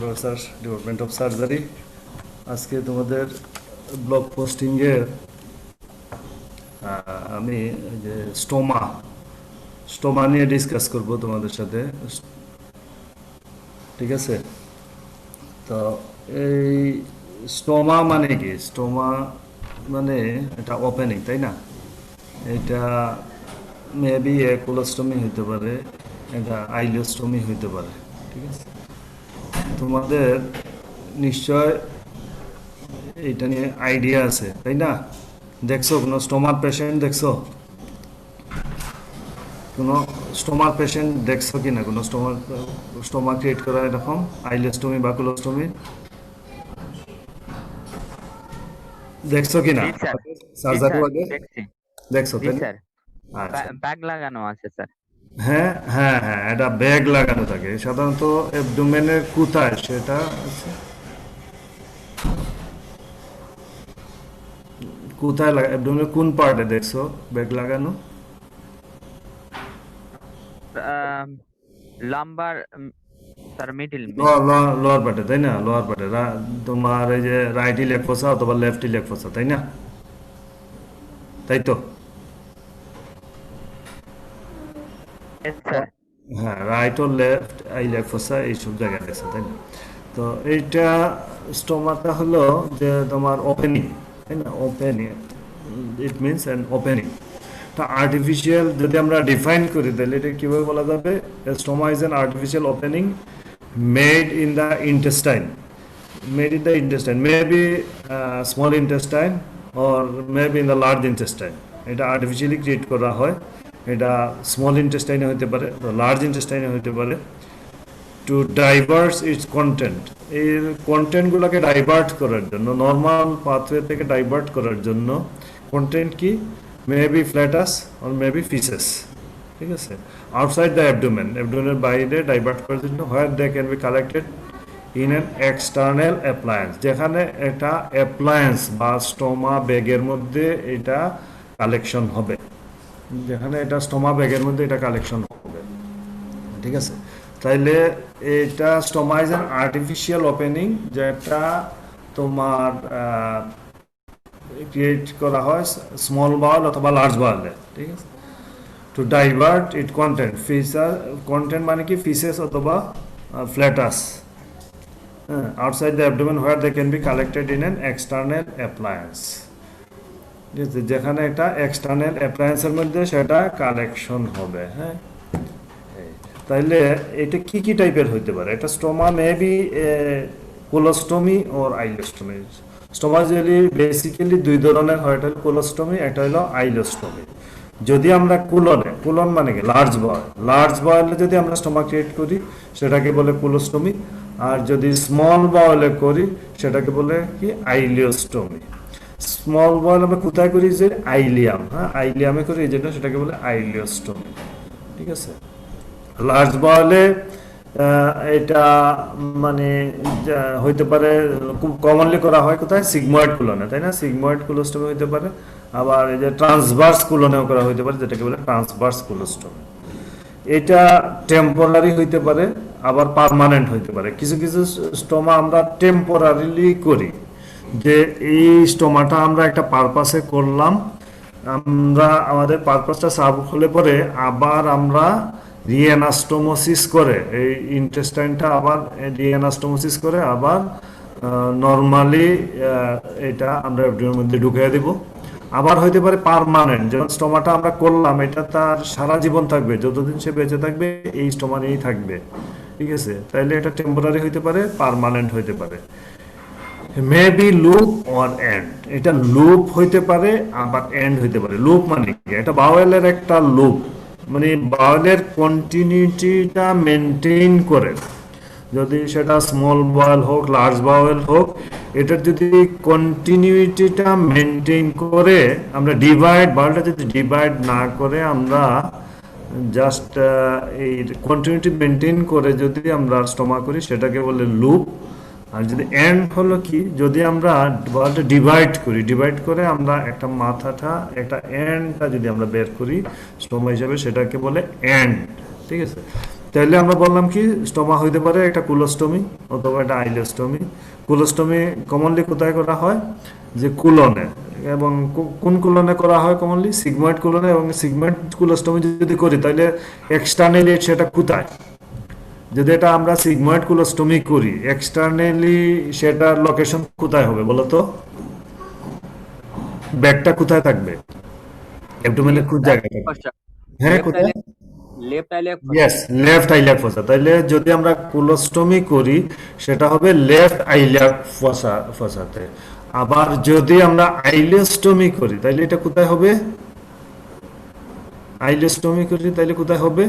Professor department of surgery. আজকে তোমাদের blog পোস্টিংয়ের আমি যে স্টোমা নিয়ে ডিসকাস করব তোমাদের সাথে, ঠিক আছে? তো এই স্টোমা মানে কি? স্টোমা মানে এটা ওপেনিং, তাই না? এটা মেবি কোলোস্টমি হইতে পারে, এটা আইলিওস্টমি হইতে পারে, ঠিক আছে? তোমাদের নিশ্চয় এইটা নিয়ে আইডিয়া আছে, তাই না? দেখছো কোনো স্টোমার পেশেন্ট? দেখছো কোনো স্টোমার পেশেন্ট দেখছো কি না? কোনো স্টোমা ক্রিয়েট করা এরকম আইলিওস্টমি বা কোলোস্টমি দেখছো কি না জি স্যার। জি সার্জারি স্যার, আগে? দেখছি। দেখছো, জি তাই না? স্যার, আচ্ছা, ব্যাগ লাগানো আছে স্যার। হ্যাঁ হ্যাঁ হ্যাঁ, এটা ব্যাগ লাগানো থাকে সাধারণত অ্যাবডোমেনের কোথায় সেটা আছে, কোথায় অ্যাবডোমেনের কোন পার্টে দেখছো ব্যাগ লাগানো? Lumber sir, middle. লোয়ার পার্টে, তাই না? লোয়ার পার্টে তোমার এই যে রাইট ইলেক ফোসা অথবা লেফট ইলেক ফোসা, তাই না? তাই তো? স্যার। হ্যাঁ, রাইট ও লেফট ইলেক ফোসা এইসব জায়গায় আছে, তাই না? তো এইটা স্টোমাটা হলো যে তোমার ওপেনিং, তাই না? Opening, it means an opening. তা আর্টিফিশিয়াল যদি আমরা ডিফাইন করি তাহলে এটা কীভাবে বলা যাবে? Stoma is an artificial opening made in the intestine, maybe small intestine or maybe in the large intestine. এটা আর্টিফিশিয়ালি ক্রিয়েট করা হয়, এটা স্মল ইন্টেস্টাইনে হতে পারে, লার্জ ইন্টেস্টাইনে হতে পারে, টু ডাইভার্স ইটস কন্টেন্ট। এর কন্টেন্টগুলোকে ডাইভার্ট করার জন্য, নর্মাল পাথওয়ে থেকে ডাইভার্ট করার জন্য কন্টেন্ট কি? Maybe flatus or maybe faeces, ঠিক আছে? আউটসাইড দ্য অ্যাবডোমেনের বাইরে ডাইভার্ট করার জন্য, where they can be collected in an external appliance, যেখানে এটা অ্যাপ্লায়েন্স বা স্টোমা ব্যাগের মধ্যে এটা কালেকশন হবে, যেখানে এটা স্টোমা ব্যাগের মধ্যে এটা কালেকশন হবে, ঠিক আছে? তাইলে এটা stoma is an artificial opening, যেটা তোমার ক্রিয়েট করা হয় স্মল বাউল অথবা লার্জ বাউলে, ঠিক আছে? To divert it content, content মানে কি? ফিসেস অথবা flatus outside the abdomen where they can be collected in an external appliance, ঠিক আছে? যেখানে এটা এক্সটার্নাল অ্যাপ্লায়েন্সের মধ্যে সেটা কালেকশন হবে, হ্যাঁ? তাইলে এটা কি কি টাইপের হইতে পারে? এটা স্টোমা মেবি কোলোস্টমি ওর আইলোস্টমি। স্টোমা যদি বেসিক্যালি দুই ধরনের হয়, এটা হলো কোলোস্টমি, একটা হলো আইলোস্টমি। যদি আমরা কুলন মানে কি? লার্জ বয়েলে যদি আমরা স্টোমা ক্রিয়েট করি সেটাকে বলে কোলোস্টমি, আর যদি স্মল বয়েলে করি সেটাকে বলে কি? আইলিওস্টমি। স্মল বয়েল আমরা কোথায় করি? যে আইলিয়াম, হ্যাঁ, আইলিয়ামে করি, এই জন্য সেটাকে বলে আইলিওস্টমি, ঠিক আছে? লার্জ বয়েলে এটা মানে হইতে পারে, খুব কমনলি করা হয় কোথায়? সিগময়েড কুলনে, তাই না? সিগময়েড কুলোস্টমি হইতে পারে, আবার এই যে ট্রান্সভার্স কুলনেও করা হইতে পারে, যেটাকে বলে ট্রান্সভার্স কুলোস্টমি। এটা টেম্পোরারি হইতে পারে, আবার পার্মানেন্ট হইতে পারে। কিছু কিছু স্টোমা আমরা টেম্পোরারিলি করি, যে এই স্টোমাটা আমরা একটা পারপাসে করলাম, আমরা আমাদের পারপাসটা সার্ভ হলে পরে আবার আমরা রিএনাস্টোমোসিস করে এই ইন্টেস্টাইনটা আবার রিএনাস্টোমোসিস করে আবার নর্মালি এটা আমরা অ্যাবডোমেনের মধ্যে ঢুকিয়ে দিব। আবার হইতে পারে পার্মানেন্ট, যেমন স্টোমাটা আমরা করলাম এটা তার সারা জীবন থাকবে, যতদিন সে বেঁচে থাকবে এই স্টোমা নিয়েই থাকবে, ঠিক আছে? তাইলে এটা টেম্পোরারি হইতে পারে, পার্মানেন্ট হইতে পারে। মেবি লুপ অর এন্ড, এটা লুপ হইতে পারে আবার এন্ড হইতে পারে। লুপ মানে কি? এটা বাওয়েলের একটা লুপ, মানে বাওয়েলের কন্টিনিউটিটা মেনটেন করে, যদি সেটা স্মল বাওয়েল হোক লার্জ বাওয়েল হোক, এটার যদি কন্টিনিউটিটা মেনটেন করে আমরা বাওয়েলটা যদি ডিভাইড না করে আমরা জাস্ট এই কন্টিনিউটি মেনটেন করে যদি আমরা স্টোমা করি সেটাকে বলে লুপ। আর যদি এন্ড হলো কি? যদি আমরা বলটা ডিভাইড করে আমরা একটা মাথাটা, একটা এন্ডটা যদি আমরা বের করি স্টোমা হিসাবে, সেটাকে বলে এন্ড, ঠিক আছে? তাহলে আমরা বললাম কি স্টোমা হইতে পারে একটা কুলোস্টমি অথবা একটা আইলোস্টমি। কুলোস্টমি কমনলি কোথায় করা হয়, যে কুলনে, এবং কোন কুলনে করা হয় কমনলি সিগময়েড কুলনে, এবং সিগময়েড কুলোস্টমি যদি করি তাহলে এক্সটার্নালি সেটা কোথায়, যদি এটা আমরা সিগময়েড কুলোস্টমি করি এক্সটার্নালি সেটার লোকেশন কোথায় হবে বলো তো, ব্যাগটা কোথায় থাকবে, অ্যাবডোমেনের কোন জায়গায় থাকবে? হ্যাঁ কোথায়? Left iliac yes, left iliac fossa. তাইলে যদি আমরা কুলোস্টমি করি সেটা হবে লেফট আইলিয়াক ফসাতে। আবার যদি আমরা আইলোস্টমি করি তাইলে এটা কোথায় হবে, আইলোস্টমি করি তাইলে কোথায় হবে,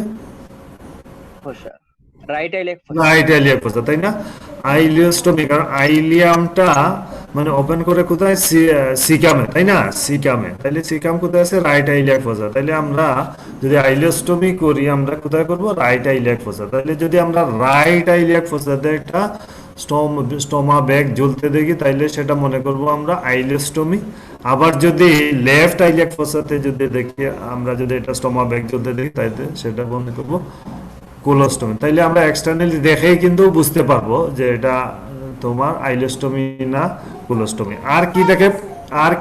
ফসা, রাইট আইলিয়াক ফসা। রাইট আইলিয়াক ফসা, তাই না? আইলিওস্টমি, কারণ আইলিয়ামটা মানে ওপেন করে কোথায়, সিকামে, তাই না? সিকামে, তাইলে সিকাম কোথায় আছে, রাইট আইলিয়াক ফসা। তাইলে আমরা যদি আইলিওস্টমি করি আমরা কোথায় করব, রাইট আইলিয়াক ফসা। তাইলে যদি আমরা রাইট আইলিয়াক ফসাতে একটা স্টোমা ব্যাগ ঝুলতে দেখি তাইলে সেটা মনে করব আমরা আইলিওস্টমি। আবার যদি লেফট আইলিয়াক ফসাতে যদি দেখি আমরা, যদি এটা স্টোমা ব্যাগ ঝুলতে দেখি তাইলে সেটা মনে করব কোলোস্টমি। তাইলে আমরা এক্সটার্নালি দেখেই কিন্তু বুঝতে পারবো যে এটা তোমার আইলোস্টমি না কোলোস্টমি। আর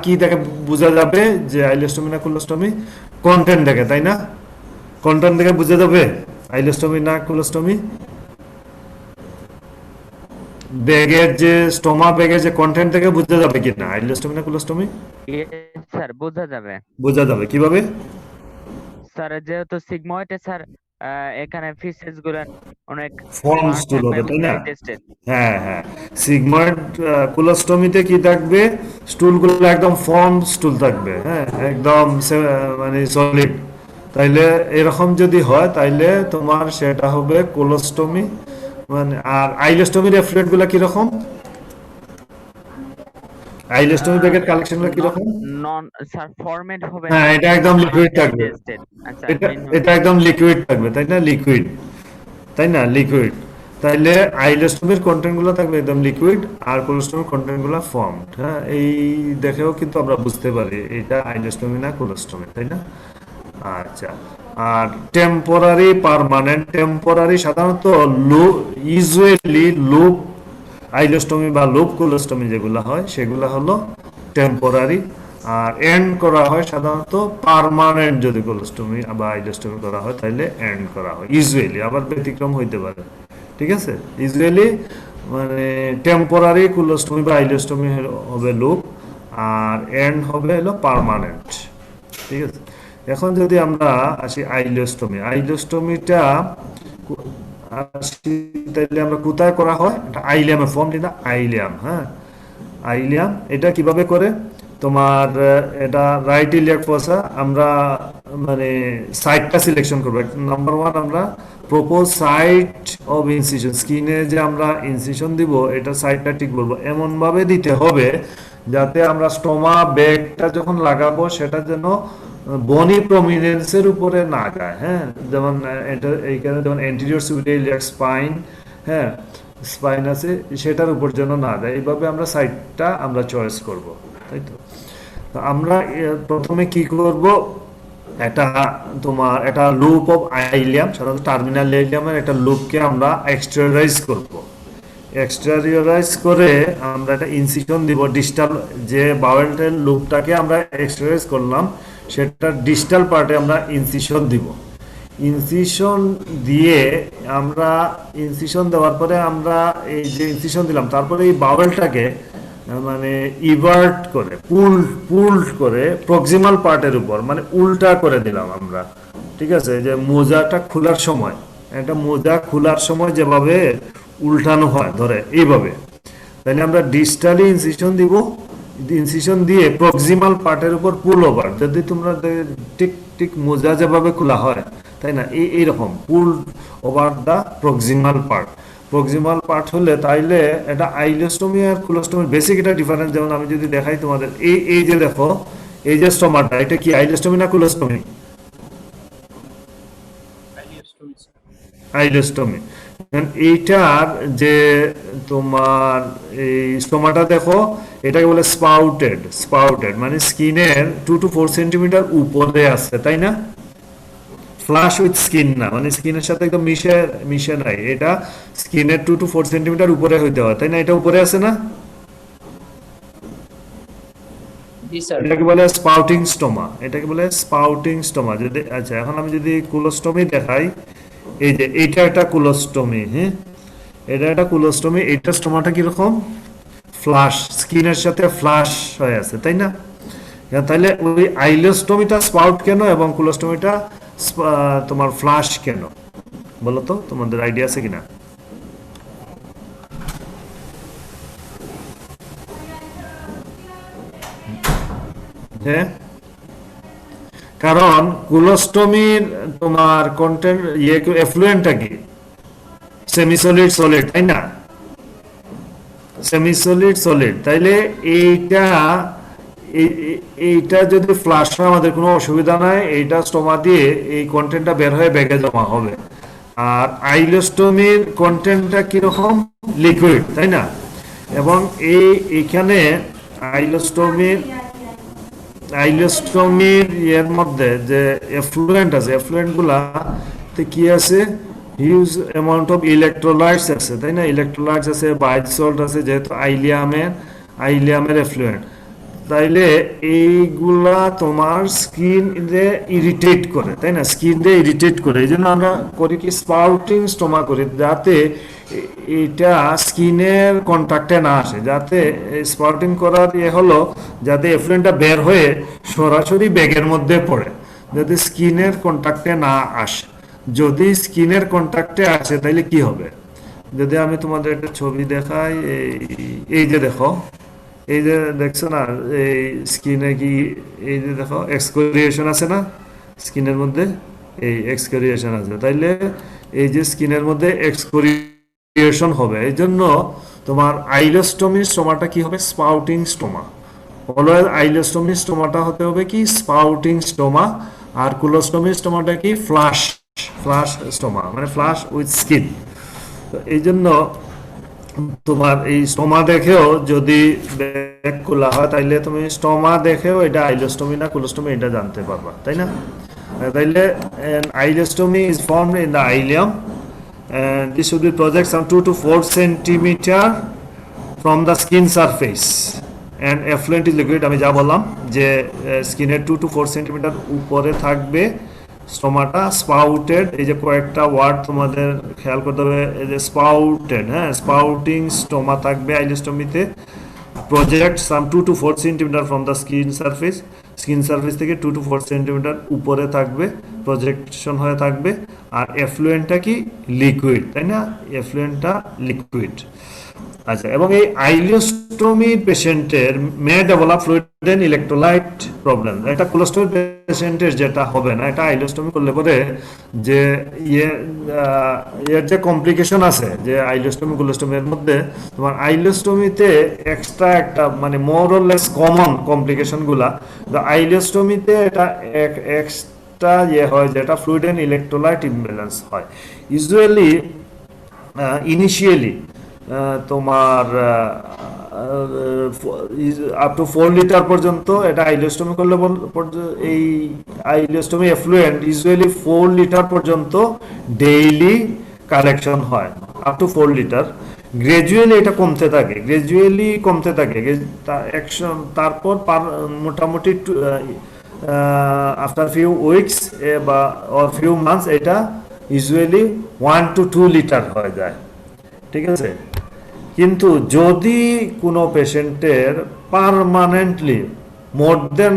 কি দেখে বোঝা যাবে যে আইলোস্টমি না কোলোস্টমি? কন্টেন্ট দেখে, তাই না? কন্টেন্ট দেখে বুঝা যাবে আইলোস্টমি না কোলোস্টমি। ব্যাগের যে স্টোমা ব্যাগের যে কন্টেন্ট থেকে বুঝা যাবে কিনা আইলোস্টমি না কোলোস্টমি? স্যার বোঝা যাবে। বোঝা যাবে কিভাবে? স্যার যেহেতু সিগময়েডে স্যার এখানে ফিসেস গুলো অনেক ফর্ম smart স্টুল থাকবে হবে, এবং তাই না? digested। হ্যাঁ হ্যাঁ, সিগময়েড কোলোস্টমিতে কি থাকবে, স্টুলগুলো একদম ফর্ম স্টুল থাকবে, হ্যাঁ একদম মানে সলিড। তাইলে এরকম যদি হয় তাইলে তোমার সেটা হবে কোলোস্টমি। মানে আর আইলোস্টমির এফ্লুয়েন্ট গুলা কিরকম, আইলোস্টমি ব্যাগের কালেকশনগুলো কিরকম? নন স্যার ফরম্যাট হবে হ্যাঁ না, এটা একদম লিকুইড থাকবে, digested। আচ্ছা এটা এটা একদম লিকুইড থাকবে, তাই না? লিকুইড, তাই না? লিকুইড। তাইলে আইলোস্টমির কন্টেন্ট গুলো থাকবে একদম লিকুইড, আর কোলোস্টমির কন্টেন্ট গুলো ফর্মড। হ্যাঁ, এই দেখেও কিন্তু আমরা বুঝতে পারি এটা আইলোস্টমি না কোলোস্টমি, তাই না? আচ্ছা, আর টেম্পোরারি পার্মানেন্ট। টেম্পোরারি সাধারণত ইউজুয়ালি লুপ আইলোস্টমি বা লুপ কোলোস্টমি যেগুলো হয় সেগুলো হলো টেম্পোরারি, আর এন্ড করা হয় সাধারণত পার্মানেন্ট। যদি কোলোস্টমি বা আইলোস্টমি করা হয় তাহলে এন্ড করা হয় ইউজুয়ালি, আবার ব্যতিক্রম হইতে পারে, ঠিক আছে? ইউজুয়ালি মানে টেম্পোরারি কোলোস্টমি বা আইলোস্টমি হবে লুপ, আর এন্ড হবে হলো পার্মানেন্ট, ঠিক আছে? এখন যদি আমরা আসি আইলোস্টমি, আইলোস্টমিটা আসি তাইলে আমরা কোথায় করা হয়, এটা আইলিয়ামে ফর্ম, এটা আইলিয়াম। হ্যাঁ, আইলিয়াম এটা কিভাবে করে তোমার, এটা রাইট ইলিয়াক ফসা। আমরা মানে সাইটটা সিলেকশন করবো। নাম্বার ওয়ান, আমরা প্রপোজ সাইট অফ ইনসিশন, স্কিনে যে আমরা ইনসিশন দিব এটা সাইটটা ঠিক বলবো, এমন ভাবে দিতে হবে যাতে আমরা স্টোমা ব্যাগটা যখন লাগাবো সেটা যেন বনি প্রমিনেন্সের উপরে না যায়। হ্যাঁ, যেমন এটা এইখানে যেমন এন্টিরিয়র সুপিরিয়র স্পাইন, হ্যাঁ স্পাইন আছে, সেটার উপর যেন না যায়। এইভাবে আমরা সাইটটা আমরা চয়েস করব, তাই তো? তো আমরা প্রথমে কি করব, এটা তোমার এটা লুপ অফ আইলিয়াম, সাধারণত টার্মিনাল আইলিয়ামের একটা লুপকে আমরা এক্সটেরিয়রাইজ করব। এক্সটেরিয়রাইজ করে আমরা একটা ইনসিশন দিব ডিস্টাল, যে বাওয়েলটের লুপটাকে আমরা এক্সটেরিয়রাইজ করলাম সেটা ডিস্টাল পার্টে আমরা ইনসিশন দিব। ইনসিশন দিয়ে আমরা ইনসিশন দেওয়ার পরে আমরা এই যে ইনসিশন দিলাম তারপরে এই বাওয়েলটাকে মানে ইভার্ট করে পুল্ড করে প্রক্সিমাল পার্টের উপর মানে উল্টা করে দিলাম আমরা, ঠিক আছে? যে মোজাটা খোলার সময়, একটা মোজা খোলার সময় যেভাবে উল্টানো হয় ধরে এইভাবে, তাহলে আমরা ডিস্টালি ইনসিশন দিব। ইনসিশন দিয়ে প্রক্সিমাল পার্টের উপর পুল ওভার, যদি তোমরা ঠিক ঠিক মোজা যেভাবে খোলা হয়, তাই না? এইরকম pull over the proximal part. Proximal part হলে তাইলে এটা আইলোস্টমি আর কোলোস্টমির বেসিক এটা ডিফারেন্স। যেমন আমি যদি দেখাই তোমাদের, এই যে দেখো, এই যে স্টোমাটা, এটা কি আইলোস্টমি না কোলোস্টমি? আইলোস্টমি। এইটার যে তোমার এই স্টোমাটা দেখো, এটাকে বলে স্পাউটেড মানে স্কিনের 2 to 4 সেন্টিমিটার উপরে আছে, তাই না? ফ্লাশ উইথ স্কিন না, মানে স্কিনের সাথে একদম মিশে নাই, এটা স্কিনের 2 to 4 সেন্টিমিটার উপরে হইতে হয়, তাই না? এটা উপরে আছে না? জি স্যার। এটাকে বলে স্পাউটিং স্টোমা, এটাকে বলে স্পাউটিং স্টোমা। যদি আচ্ছা, এখন আমি যদি কুলোস্টমি দেখাই, এই যে এইটা একটা কুলোস্টমি, হ্যাঁ, এটা একটা কুলোস্টমি। এইটা স্টোমাটা কিরকম? ফ্লাশ, স্কিনের সাথে ফ্লাশ হয়ে আছে, তাই না? তাহলে ওই আইলোস্টমিটা স্পাউট কেন এবং কুলোস্টমিটা তোমার ফ্লাশ কেন, বলো তো, তোমাদের আইডিয়া আছে কিনা? হ্যাঁ, কারণ কুলোস্টমির তোমার কন্টেন্ট এফ্লুয়েন্টটা কি? সেমিসলিড সলিড, তাই না? সেমিসলিড সলিড, তাইলে এইটা যদি ফ্লাশ হয় আমাদের কোনো অসুবিধা নাই, এইটা স্টোমা দিয়ে এই কন্টেন্টটা বের হয়ে ব্যাগে জমা হবে। আর আইলোস্টমির কন্টেন্টটা কিরকম? লিকুইড, তাই না? এবং এইখানে আইলোস্টমির এর মধ্যে যে এফ্লুয়েন্ট আছে, এফ্লুয়েন্ট গুলাতে কি আছে? হিউজ অ্যামাউন্ট অফ ইলেকট্রোলাইটস আছে, তাই না? ইলেকট্রোলাইটস আছে, বাইট সল্ট আছে, যেহেতু আইলিয়ামের এফ্লুয়েন্ট। তাইলে এইগুলা তোমার স্কিনে ইরিটেট করে, তাই না? স্কিনে ইরিটেট করে, এই জন্য আমরা করি কি, স্পাউটিং স্টোমা করি, যাতে এটা স্কিনের কন্ট্যাক্টে না আসে, যাতে স্পাউটিং করার হলো যাতে এফ্লুয়েন্টটা বের হয়ে সরাসরি ব্যাগের মধ্যে পড়ে, যাতে স্কিনের কন্ট্যাক্টে না আসে। যদি স্কিনের কন্ট্যাক্টে আসে তাহলে কি হবে? যদি আমি তোমাদের একটা ছবি দেখাই, এই যে দেখো, এই যে দেখছো না, এই স্কিনে কি, এই যে দেখো এক্সকোরিয়েশন আছে না স্কিনের মধ্যে, এই এক্সকোরিয়েশন আছে, তাইলে এই যে স্কিনের মধ্যে এক্সকোরিয়েশন হবে, এই জন্য তোমার আইলোস্টমি স্টোমাটা কি হবে? স্পাউটিং স্টোমা। অলওয়েজ আইলোস্টমি স্টোমাটা হতে হবে কি? স্পাউটিং স্টোমা। আর কুলোস্টমি স্টোমাটা কি? ফ্লাশ স্টোমা, মানে ফ্লাশ উইথ স্কিন। এই জন্য তোমার এই স্টোমা দেখেও যদি ব্যাগ খোলা হয়, তাইলে তুমি স্টোমা দেখেও এটা আইলোস্টমি না কুলোস্টমি এটা জানতে পারবা, তাই না? তাইলে ileostomy is formed in the ileum, and this should be project some 2 to 4 centimeter from the skin surface and effluent is liquid। আমি যা বললাম যে স্কিনের 2 to 4 সেন্টিমিটার উপরে থাকবে স্টোমাটা, স্পাউটেড, এই যে কয়েকটা ওয়ার্ড তোমাদের খেয়াল করতে হবে, এই যে স্পাউটেড, হ্যাঁ, স্পাউটিং স্টোমা থাকবে আইলোস্টমিতে। Project some 2 to 4 centimetre from the skin surface থেকে 2 to 4 সেন্টিমিটার উপরে থাকবে, প্রজেকশন হয়ে থাকবে। আর এফ্লুয়েন্টটা কি? লিকুইড, তাই না? এফ্লুয়েন্টটা লিকুইড। আচ্ছা, এবং এই আইলোস্টমি পেশেন্টের may develop fluid and electrolyte problem. এটা কোলোস্টমি পেশেন্টের যেটা হবে না, এটা আইলোস্টমি করলে পরে যে এর যে কমপ্লিকেশন আছে, যে আইলোস্টমি কোলোস্টমির মধ্যে, তোমার আইলোস্টমিতে এক্সট্রা একটা মানে more or less common complication গুলা, আইলোস্টমিতে এটা এক্সট্রা হয়, যেটা ফ্লুইড এন্ড ইলেকট্রোলাইট ইমব্যালেন্স হয়। ইউজুয়ালি ইনিশিয়ালি তোমার আপ টু 4 লিটার পর্যন্ত এটা আইলোস্টমি করলে, এই আইলোস্টমি এফ্লুয়েন্ট ইউজুয়ালি 4 লিটার পর্যন্ত ডেইলি কালেকশন হয়, আপ টু 4 লিটার। গ্রাজুয়ালি এটা কমতে থাকে তারপর মোটামুটি আফটার ফিউ উইকস বা অর ফিউ মান্থস এটা ইউজুয়ালি 1 to 2 লিটার হয়ে যায়, ঠিক আছে? কিন্তু যদি কোনো পেশেন্টের পারমানেন্টলি মোর দেন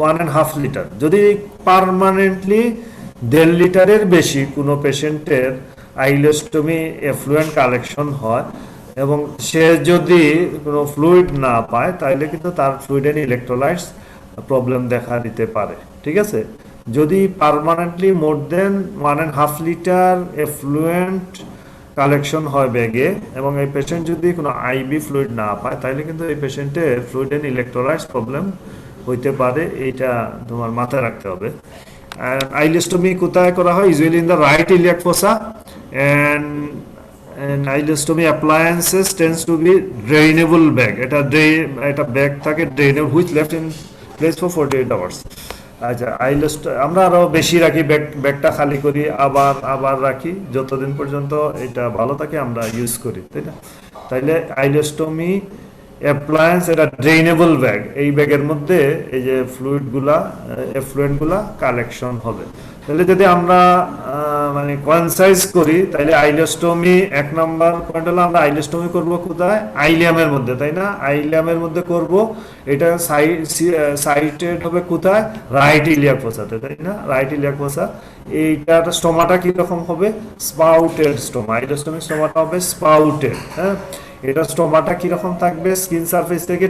1.5 লিটার, যদি পারমানেন্টলি 1.5 লিটারের বেশি কোনো পেশেন্টের আইলোস্টমি এফ্লুয়েন্ট কালেকশন হয় এবং সে যদি কোনো ফ্লুইড না পায়, তাহলে কিন্তু তার ফ্লুইড এন্ড ইলেকট্রোলাইটস প্রবলেম দেখা দিতে পারে, ঠিক আছে? যদি পারমানেন্টলি মোর দেন 1.5 লিটার এফ্লুয়েন্ট কালেকশন হয় ব্যাগে এবং এই পেশেন্ট যদি কোনো আইবি ফ্লুইড না পায়, তাহলে কিন্তু এই পেশেন্টের ফ্লুইড এন্ড ইলেকট্রোলাইটস প্রবলেম হইতে পারে, এইটা তোমার মাথায় রাখতে হবে। আর আইলোস্টমি কোথায় করা হয়? Usually in the right iliac ফোসা, and ileostomy appliances tends to be drainable bag, এটা ব্যাগ থাকে drainable which left in place for 48 hours, আচ্ছা, আমরা আরো বেশি রাখি, ব্যাগটা খালি করি, আবার আবার রাখি, যতদিন পর্যন্ত এটা ভালো থাকে আমরা ইউজ করি, তাই না? তাইলে আইলোস্টমি অ্যাপ্লায়েন্স, এটা ড্রেনেবল ব্যাগ, এই ব্যাগের মধ্যে এই যে এফ্লুয়েন্টগুলা কালেকশন হবে। তাহলে যদি আমরা মানে কনসাইজ করি, তাহলে আইলোস্টমি 1 নাম্বার পয়েন্ট হলো আমরা আইলোস্টমি করব কোথায়? আইলিয়ামের মধ্যে, তাই না? আইলিয়ামের মধ্যে করব। এটা সাইটেড হবে কোথায়? রাইট ইলিয়াক ফোসাতে, তাই না? Right iliac ফোসা। এইটার স্টোমাটা কি রকম হবে? স্পাউটেড স্টোমা। আইলোস্টমিক স্টোমাটা হবে স্পাউটেড, হ্যাঁ। এটা স্টোমাটা কি রকম থাকবে? স্কিন সারফেস থেকে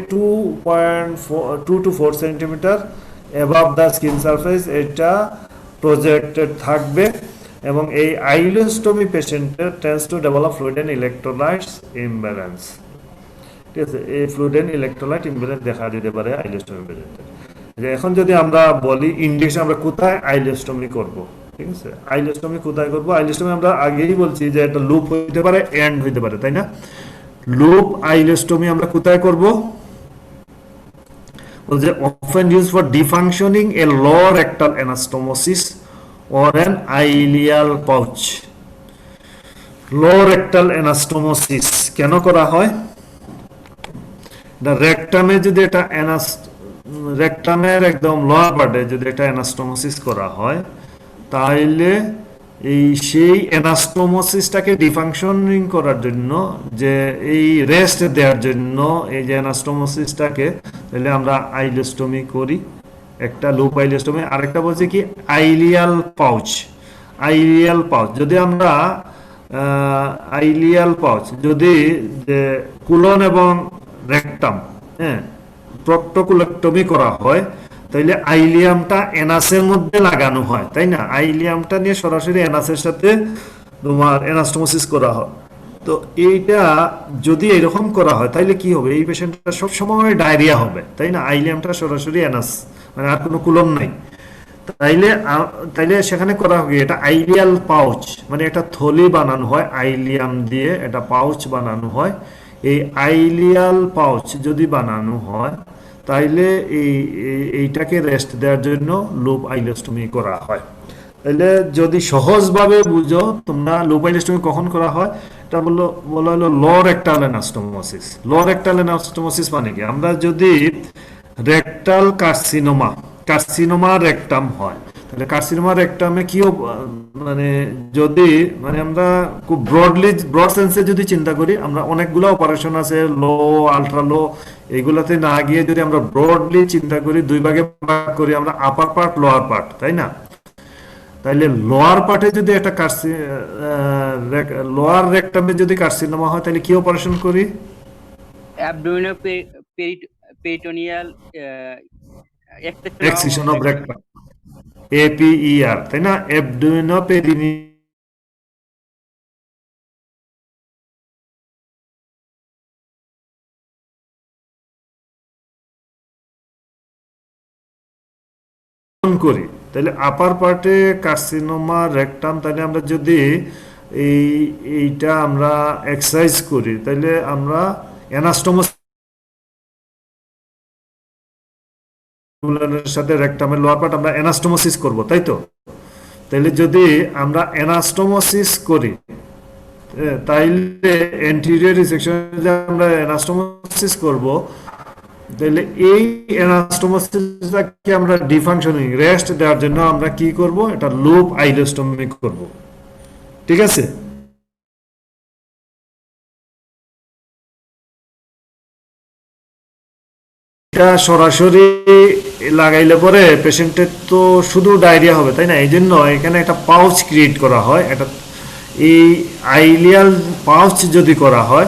2 to 4 centimetre above the skin surface এটা প্রজেক্টেড থাকবে। এবং এই আইলোস্টমি পেশেন্টের tends to develop fluid and electrolytes imbalance, ঠিক আছে? এই ফ্লুইড এন্ড ইলেকট্রোলাইট ইমব্যালেন্স দেখা দিতে পারে আইলোস্টমি পেশেন্টের। যে এখন যদি আমরা বলি ইন্ডিকেশন আমরা কোথায় আইলোস্টমি করব, ঠিক আছে? আইলোস্টমি কোথায় করব? আইলোস্টমি আমরা আগেই বলছি যে এটা লুপ হইতে পারে, এন্ড হইতে পারে, তাই না? লুপ আইলোস্টমি আমরা কোথায় করব? বলছে often used for defunctioning a lower rectal anastomosis or an ileal pouch. lower rectal anastomosis কেন করা হয়? রেকটামে যদি এটা রেকটামের একদম লোয়ার পার্টে যদি এটা অ্যানাস্টোমোসিস করা হয়, তাহলে সেই অ্যানাস্টোমোসিসটাকে ডিফাংশনিং করার জন্য, যে এই রেস্ট দেওয়ার জন্য এই যে অ্যানাস্টোমোসিসটাকে, তাহলে আমরা আইলোস্টমি করি, একটা লুপ আইলোস্টমি। আরেকটা বলছে কি আইলিয়াল পাউচ। আইলিয়াল পাউচ যদি আমরা যদি যে কুলন এবং রেকটাম, হ্যাঁ, প্রক্টোকুলেক্টমি করা হয়, তাইলে আইলিয়ামটা এনাসের মধ্যে লাগানো হয়, তাই না? আইলিয়ামটা নিয়ে সরাসরি এনাসের সাথে তোমার অ্যানাস্টোমোসিস করা হয়। তো এইটা যদি এরকম করা হয়, তাইলে কি হবে? এই পেশেন্টটা সবসময় ডায়রিয়া হবে, তাই না? আইলিয়ামটা সরাসরি এনাস, মানে আর কোনো কুলন নাই। তাইলে সেখানে করা হবে এটা আইলিয়াল পাউচ, মানে একটা থলি বানানো হয় আইলিয়াম দিয়ে, এটা পাউচ বানানো হয়। এই আইলিয়াল পাউচ যদি বানানো হয়, তাইলে এইটাকে রেস্ট দেওয়ার জন্য লুপ আইলোস্টমি করা হয়। তাহলে যদি সহজভাবে বুঝো তোমরা, লুপ আইলোস্টমি কখন করা হয়? এটা বলা হলো lower rectal anastomosis. Lower rectal anastomosis মানে কি? আমরা যদি রেকটাল কার্সিনোমা রেকটাম হয়, তাহলে কার্সিনোমা রেকটামে কি মানে যদি মানে আমরা খুব ব্রড সেন্সে যদি চিন্তা করি, আমরা অনেকগুলো অপারেশন আছে, লো, আলট্রা লো, এগুলাতে না গিয়ে যদি আমরা ব্রডলি চিন্তা করি, দুই ভাগে ভাগ করি আমরা, আপার পার্ট, লোয়ার পার্ট, তাই না? তাইলে লোয়ার পার্টে যদি একটা লোয়ার রেকটামে যদি কার্সিনোমা হয়, তাহলে কি অপারেশন করি? অ্যাবডোমিনোপেরিটোনিয়াল এক্সিশন অফ রেকটাম, APER, তাই না? করি। তাহলে আপার পার্টে কার্সিনোমা রেকটাম, তাহলে আমরা যদি এইটা আমরা এক্সারসাইজ করি, তাহলে আমরা অ্যানাস্টোমোসিস সাথে রেকটামের লোয়ার পার্ট আমরা অ্যানাস্টোমোসিস করব, তাই তো? তাহলে যদি আমরা অ্যানাস্টোমোসিস করি, তাইলে এন্টিরিয়র রিসেকশনে আমরা অ্যানাস্টোমোসিস করব, তাহলে এই অ্যানাস্টোমোসিসটাকে আমরা ডিফাংশনিং রেস্ট দেওয়ার জন্য আমরা কি করব? এটা লুপ আইলোস্টমি করব, ঠিক আছে? এটা সরাসরি লাগাইলে পরে পেশেন্টের তো শুধু ডায়রিয়া হবে, তাই না? এই জন্য এখানে একটা পাউচ ক্রিয়েট করা হয়। এটা এই আইলিয়াল পাউচ যদি করা হয়,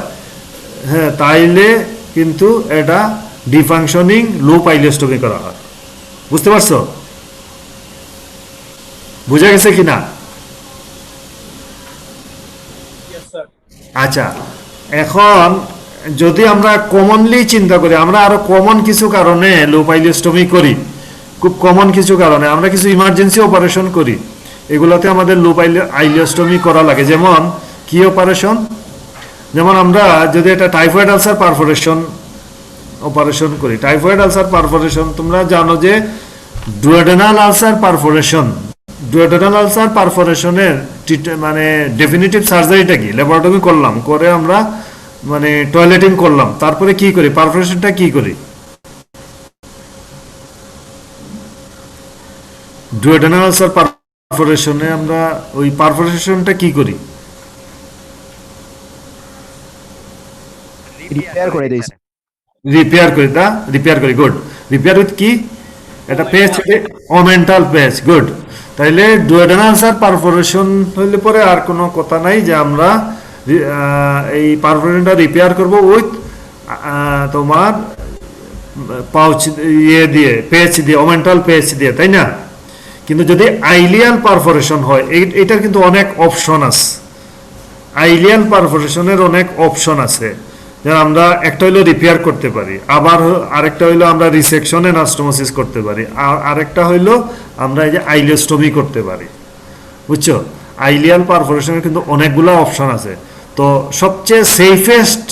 হ্যাঁ, তাইলে কিন্তু এটা ডিফাংশনিং লুপ আইলোস্টমি করা হয়। বুঝতে পারছো? বুঝা গেছে কিনা? আচ্ছা, এখন যদি আমরা কমনলি চিন্তা করি, আমরা আরো কমন কিছু কারণে লুপ আইলোস্টমি করি, খুব কমন কিছু কারণে আমরা কিছু ইমার্জেন্সি অপারেশন করি, এগুলোতে আমাদের লুপ আইলোস্টমি করা লাগে। যেমন কি অপারেশন? যেমন আমরা যদি এটা টাইফয়েড আলসার পারফোরেশন অপারেশন করি। টাইফয়েড আলসার পারফোরেশন তোমরা জানো যে duodenal ulcer perforation, duodenal ulcer পারফোরেশনের মানে ডেফিনিটিভ সার্জারিটা কি? ল্যাপারোটমি করলাম, করে আমরা মানে টয়লেটিং করলাম, তারপরে কি করি? পারফোরেশনটা কি করি? ডুওডেনাল আলসার পারফোরেশনে আমরা ওই পারফোরেশনটা কি করি? রিপেয়ার করে দেই। রিপেয়ার করি, তা রিপেয়ার করি, গুড। রিপেয়ার উইথ কি? এটা পেজ, ওমেন্টাল পেজ, গুড। তাইলে ডুওডেনাল আলসার পারফোরেশন হইলে পরে আর কোনো কথা নাই যে আমরা এই পারফোরেশনটা রিপেয়ার করব উইথ তোমার পাউচ ইয়ে দিয়ে, পেজ দিয়ে, ওমেন্টাল পেজ দিয়ে, তাই না? কিন্তু যদি আইলিয়াল পারফোরেশন হয়, এটার কিন্তু অনেক অপশন আছে। আইলিয়াল পারফোরেশনের অনেক অপশন আছে, যেমন আমরা একটা হইলো রিপেয়ার করতে পারি, আবার আরেকটা হইলো আমরা রিসেকশন অ্যানাস্টোমোসিস করতে পারি, আর আরেকটা হইলো আমরা এই যে আইলিওস্টমি করতে পারি, বুঝছো? আইলিয়াল পারফোরেশনের কিন্তু অনেকগুলো অপশন আছে। তো সবচেয়ে সেফেস্ট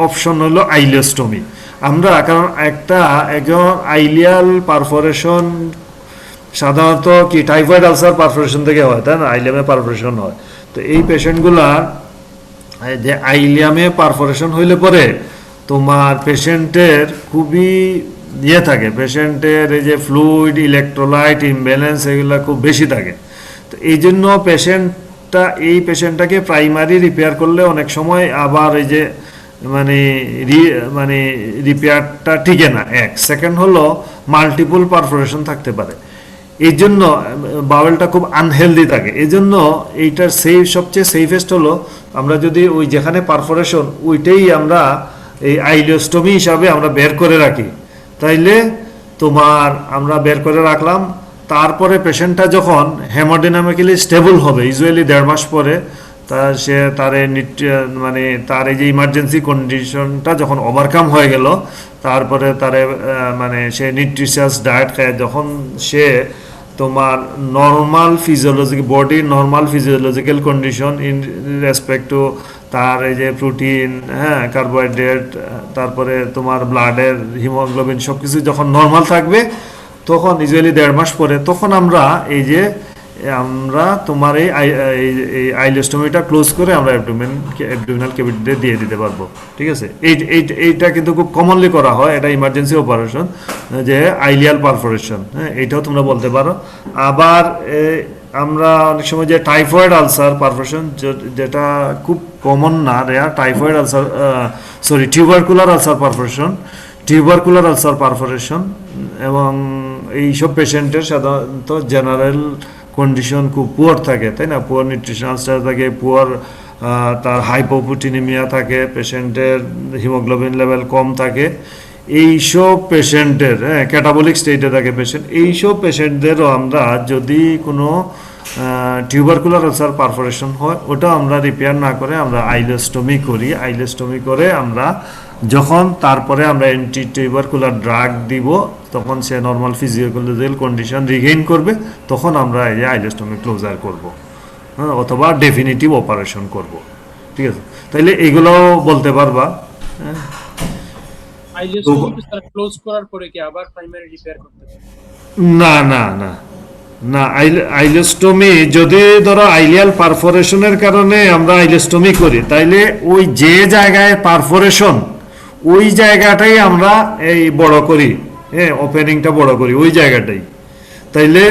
অপশন হলো আইলিওস্টমি। আমরা কারণ একজন আইলিয়াল পারফোরেশন সাধারণত কি টাইফয়েড আলসার পারফোরেশন থেকে হয়, তাই না? আইলিয়ামে পারফোরেশন হয়। তো এই পেশেন্টগুলা যে আইলিয়ামে পারফোরেশন হইলে পরে তোমার পেশেন্টের খুবই ইয়ে থাকে, পেশেন্টের এই যে ফ্লুইড, ইলেকট্রোলাইট ইমব্যালেন্স এগুলো খুব বেশি থাকে। তো এই জন্য এই পেশেন্টটাকে প্রাইমারি রিপেয়ার করলে অনেক সময় আবার এই যে মানে মানে রিপেয়ারটা টিকে না। এক সেকেন্ড হলো মাল্টিপল পারফোরেশন থাকতে পারে, এই জন্য বাওয়েলটা খুব আনহেলদি থাকে। এই জন্য এইটার সবচেয়ে সেফেস্ট হলো আমরা যদি ওই যেখানে পারফোরেশন ওইটাই আমরা এই আইলিওস্টমি হিসাবে আমরা বের করে রাখি, তাইলে তোমার আমরা বের করে রাখলাম। তারপরে পেশেন্টটা যখন হেমোডাইনামিক্যালি স্টেবল হবে, ইউজুয়ালি 1.5 মাস পরে, তার মানে তার এই যে ইমার্জেন্সি কন্ডিশনটা যখন ওভারকাম হয়ে গেল, তারপরে মানে সে নিউট্রিশিয়াস ডায়েট খায়, যখন সে তোমার নর্মাল ফিজিওলজিক বডির normal physiological condition in respect to তার এই যে প্রোটিন, হ্যাঁ, কার্বোহাইড্রেট, তারপরে তোমার ব্লাডের হিমোগ্লোবিন সব কিছু যখন নর্মাল থাকবে, তখন ইউজুয়ালি 1.5 মাস পরে, তখন আমরা তোমার এই আইলিওস্টমিটা ক্লোজ করে আমরা অ্যাবডোমিনাল ক্যাভিটিতে দিয়ে দিতে পারবো। ঠিক আছে, এইটা কিন্তু খুব কমনলি করা হয়, এটা ইমার্জেন্সি অপারেশন, যে আইলিয়াল পারফোরেশন, হ্যাঁ, এইটাও তোমরা বলতে পারো। আবার আমরা অনেক সময় যে টাইফয়েড আলসার পারফোরেশন, যেটা খুব কমন না, typhoid ulcer, tubercular ulcer perforation, এবং এইসব পেশেন্টের সাধারণত জেনারেল কন্ডিশন খুব পুয়ার থাকে, তাই না? পুয়ার নিউট্রিশনাল স্ট্যাটাস থাকে, পুয়ার তার হাইপোপ্রোটিনিমিয়া থাকে, পেশেন্টের হিমোগ্লোবিন লেভেল কম থাকে, এইসব পেশেন্টের, হ্যাঁ, ক্যাটাবলিক স্টেটে থাকে পেশেন্ট, এইসব পেশেন্টদেরও আমরা যদি কোনো টিউবারকুলার আলসার পারফোরেশন হয়, ওটা আমরা রিপেয়ার না করে আমরা আইলিওস্টমি করি। আইলিওস্টমি করে আমরা যখন তারপরে আমরা অ্যান্টি টিউবারকুলার ড্রাগ দিব, তখন সে নর্মাল ফিজিওলজিক্যাল কন্ডিশন রিগেইন করবে, তখন আমরা এই আইলিওস্টমি ক্লোজার করব, হ্যাঁ, অথবা ডেফিনিটিভ অপারেশন করব। ঠিক আছে, তাইলে এগুলোও বলতে পারবা। হ্যাঁ, আইলিওস্টমি ক্লোজ করার পরে কি আবার প্রাইমারি রিপেয়ার করতে হবে? না না না না, আইলিওস্টমি যদি ধরো আইলিয়াল পারফোরেশনের কারণে আমরা আইলিওস্টমি করি, তাইলে ওই যে জায়গায় পারফোরেশন ওই জায়গাটাই আমরা এই বড় করি, হ্যাঁ, ওপেনিংটা বড় করি ওই জায়গাটাই। তাইলে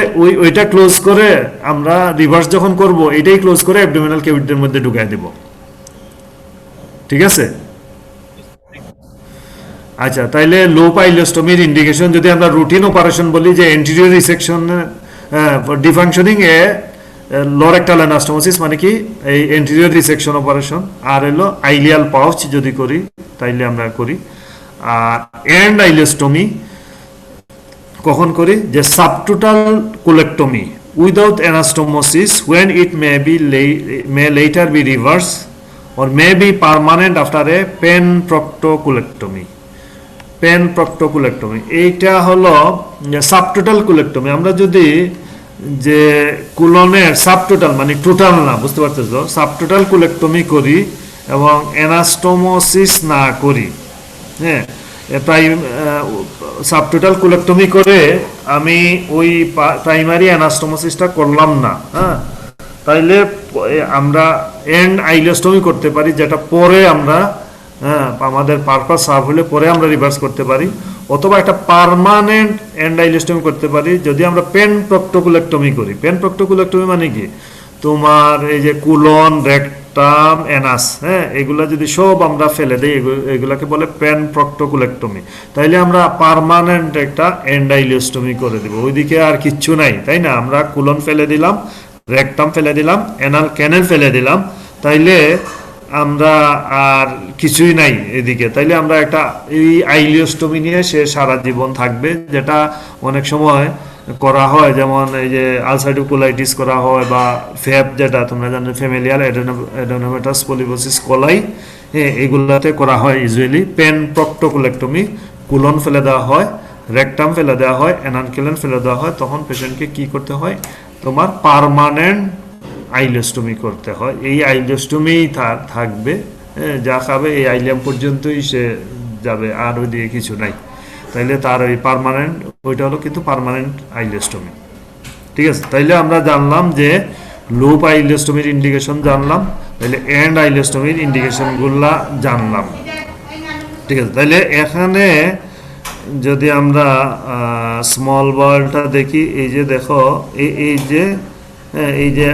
ওইটা ক্লোজ করে আমরা রিভার্স যখন করব, এটাই ক্লোজ করে অ্যাবডোমিনাল ক্যাভিটির মধ্যে ঢুকাই দেব। ঠিক আছে, আচ্ছা, তাইলে লোপ আইলিওস্টমির ইন্ডিকেশন যদি আমরা রুটিন অপারেশন বলি, যে anterior resection defunctioning lower rectal anastomosis, মানে কি এই এন্টিরিয়র রিসেকশন অপারেশন, আর হলো আইলিয়াল পাউচ যদি করি তাইলে আমরা করি। আর এন্ড আইলিওস্টমি কখন করি? যে subtotal colectomy without anastomosis, when it may later be reversed or may be permanent after a penproctocolectomy. এইটা হলো সাবটোটাল কোলেক্টমি। আমরা যদি যে কুলনের সাবটোটাল মানে টোটাল না, বুঝতে পারতেছ, সাবটোটাল কোলেক্টমি করি এবং অ্যানাস্টোমোসিস না করি, হ্যাঁ, সাবটোটাল কুলেক্টমি করে আমি ওই প্রাইমারি অ্যানাস্টোমোসিসটা করলাম না, হ্যাঁ, তাইলে আমরা এন্ড আইলিওস্টমি করতে পারি, যেটা পরে আমরা, হ্যাঁ, আমাদের পারপাস সার্ভ হলে পরে আমরা রিভার্স করতে পারি, অথবা একটা পার্মানেন্ট এন্ড আইলিওস্টমি করতে পারি যদি আমরা পেন প্রক্টোকুলেক্টমি করি। পেন প্রক্টোকুলেক্টমি মানে কি, তোমার এই যে কুলন, রেকটাম, অ্যানাস, হ্যাঁ, এগুলা যদি সব আমরা ফেলে দিই, এগুলাকে বলে পেন প্রক্টোকুলেক্টমি, তাইলে আমরা পার্মানেন্ট একটা এন্ডাইলিওস্টমি করে দিব, ওইদিকে আর কিচ্ছু নাই, তাই না? আমরা কুলন ফেলে দিলাম, রেকটাম ফেলে দিলাম, অ্যানাল ক্যানেল ফেলে দিলাম, তাইলে আমরা আর কিছুই নাই এদিকে, তাইলে আমরা একটা এই আইলিওস্টমি নিয়ে সে সারা জীবন থাকবে, যেটা অনেক সময় করা হয়, যেমন এই যে আলসারেটিভ কোলাইটিস করা হয়, বা ফ্যাপ, যেটা তোমরা জানো, ফ্যামিলিয়ার অ্যাডেনোমাটাস পলিপোসিস কোলাই, এগুলাতে করা হয় ইউজুয়ালি পেন প্রক্টোকুলেক্টমি। কুলন ফেলে দেওয়া হয়, রেকটাম ফেলে দেওয়া হয়, অ্যানানকেলেন ফেলে দেওয়া হয়, তখন পেশেন্টকে কি করতে হয়, তোমার পার্মানেন্ট আইলিওস্টমি করতে হয়। এই আইলিওস্টমিই থাকবে, যা খাবে এই আইলিয়াম পর্যন্তই সে যাবে, আর ওই দিকে কিছু নাই, তাইলে তার ওই পার্মানেন্ট, ওইটা হলো কিন্তু পার্মানেন্ট আইলিওস্টমি। ঠিক আছে, তাইলে আমরা জানলাম যে লুপ আইলিওস্টমির ইন্ডিকেশন জানলাম, তাইলে এন্ড আইলিওস্টমির ইন্ডিকেশনগুলা জানলাম। ঠিক আছে, তাইলে এখানে যদি আমরা স্মল বলটা দেখি, এই যে দেখো, এই যে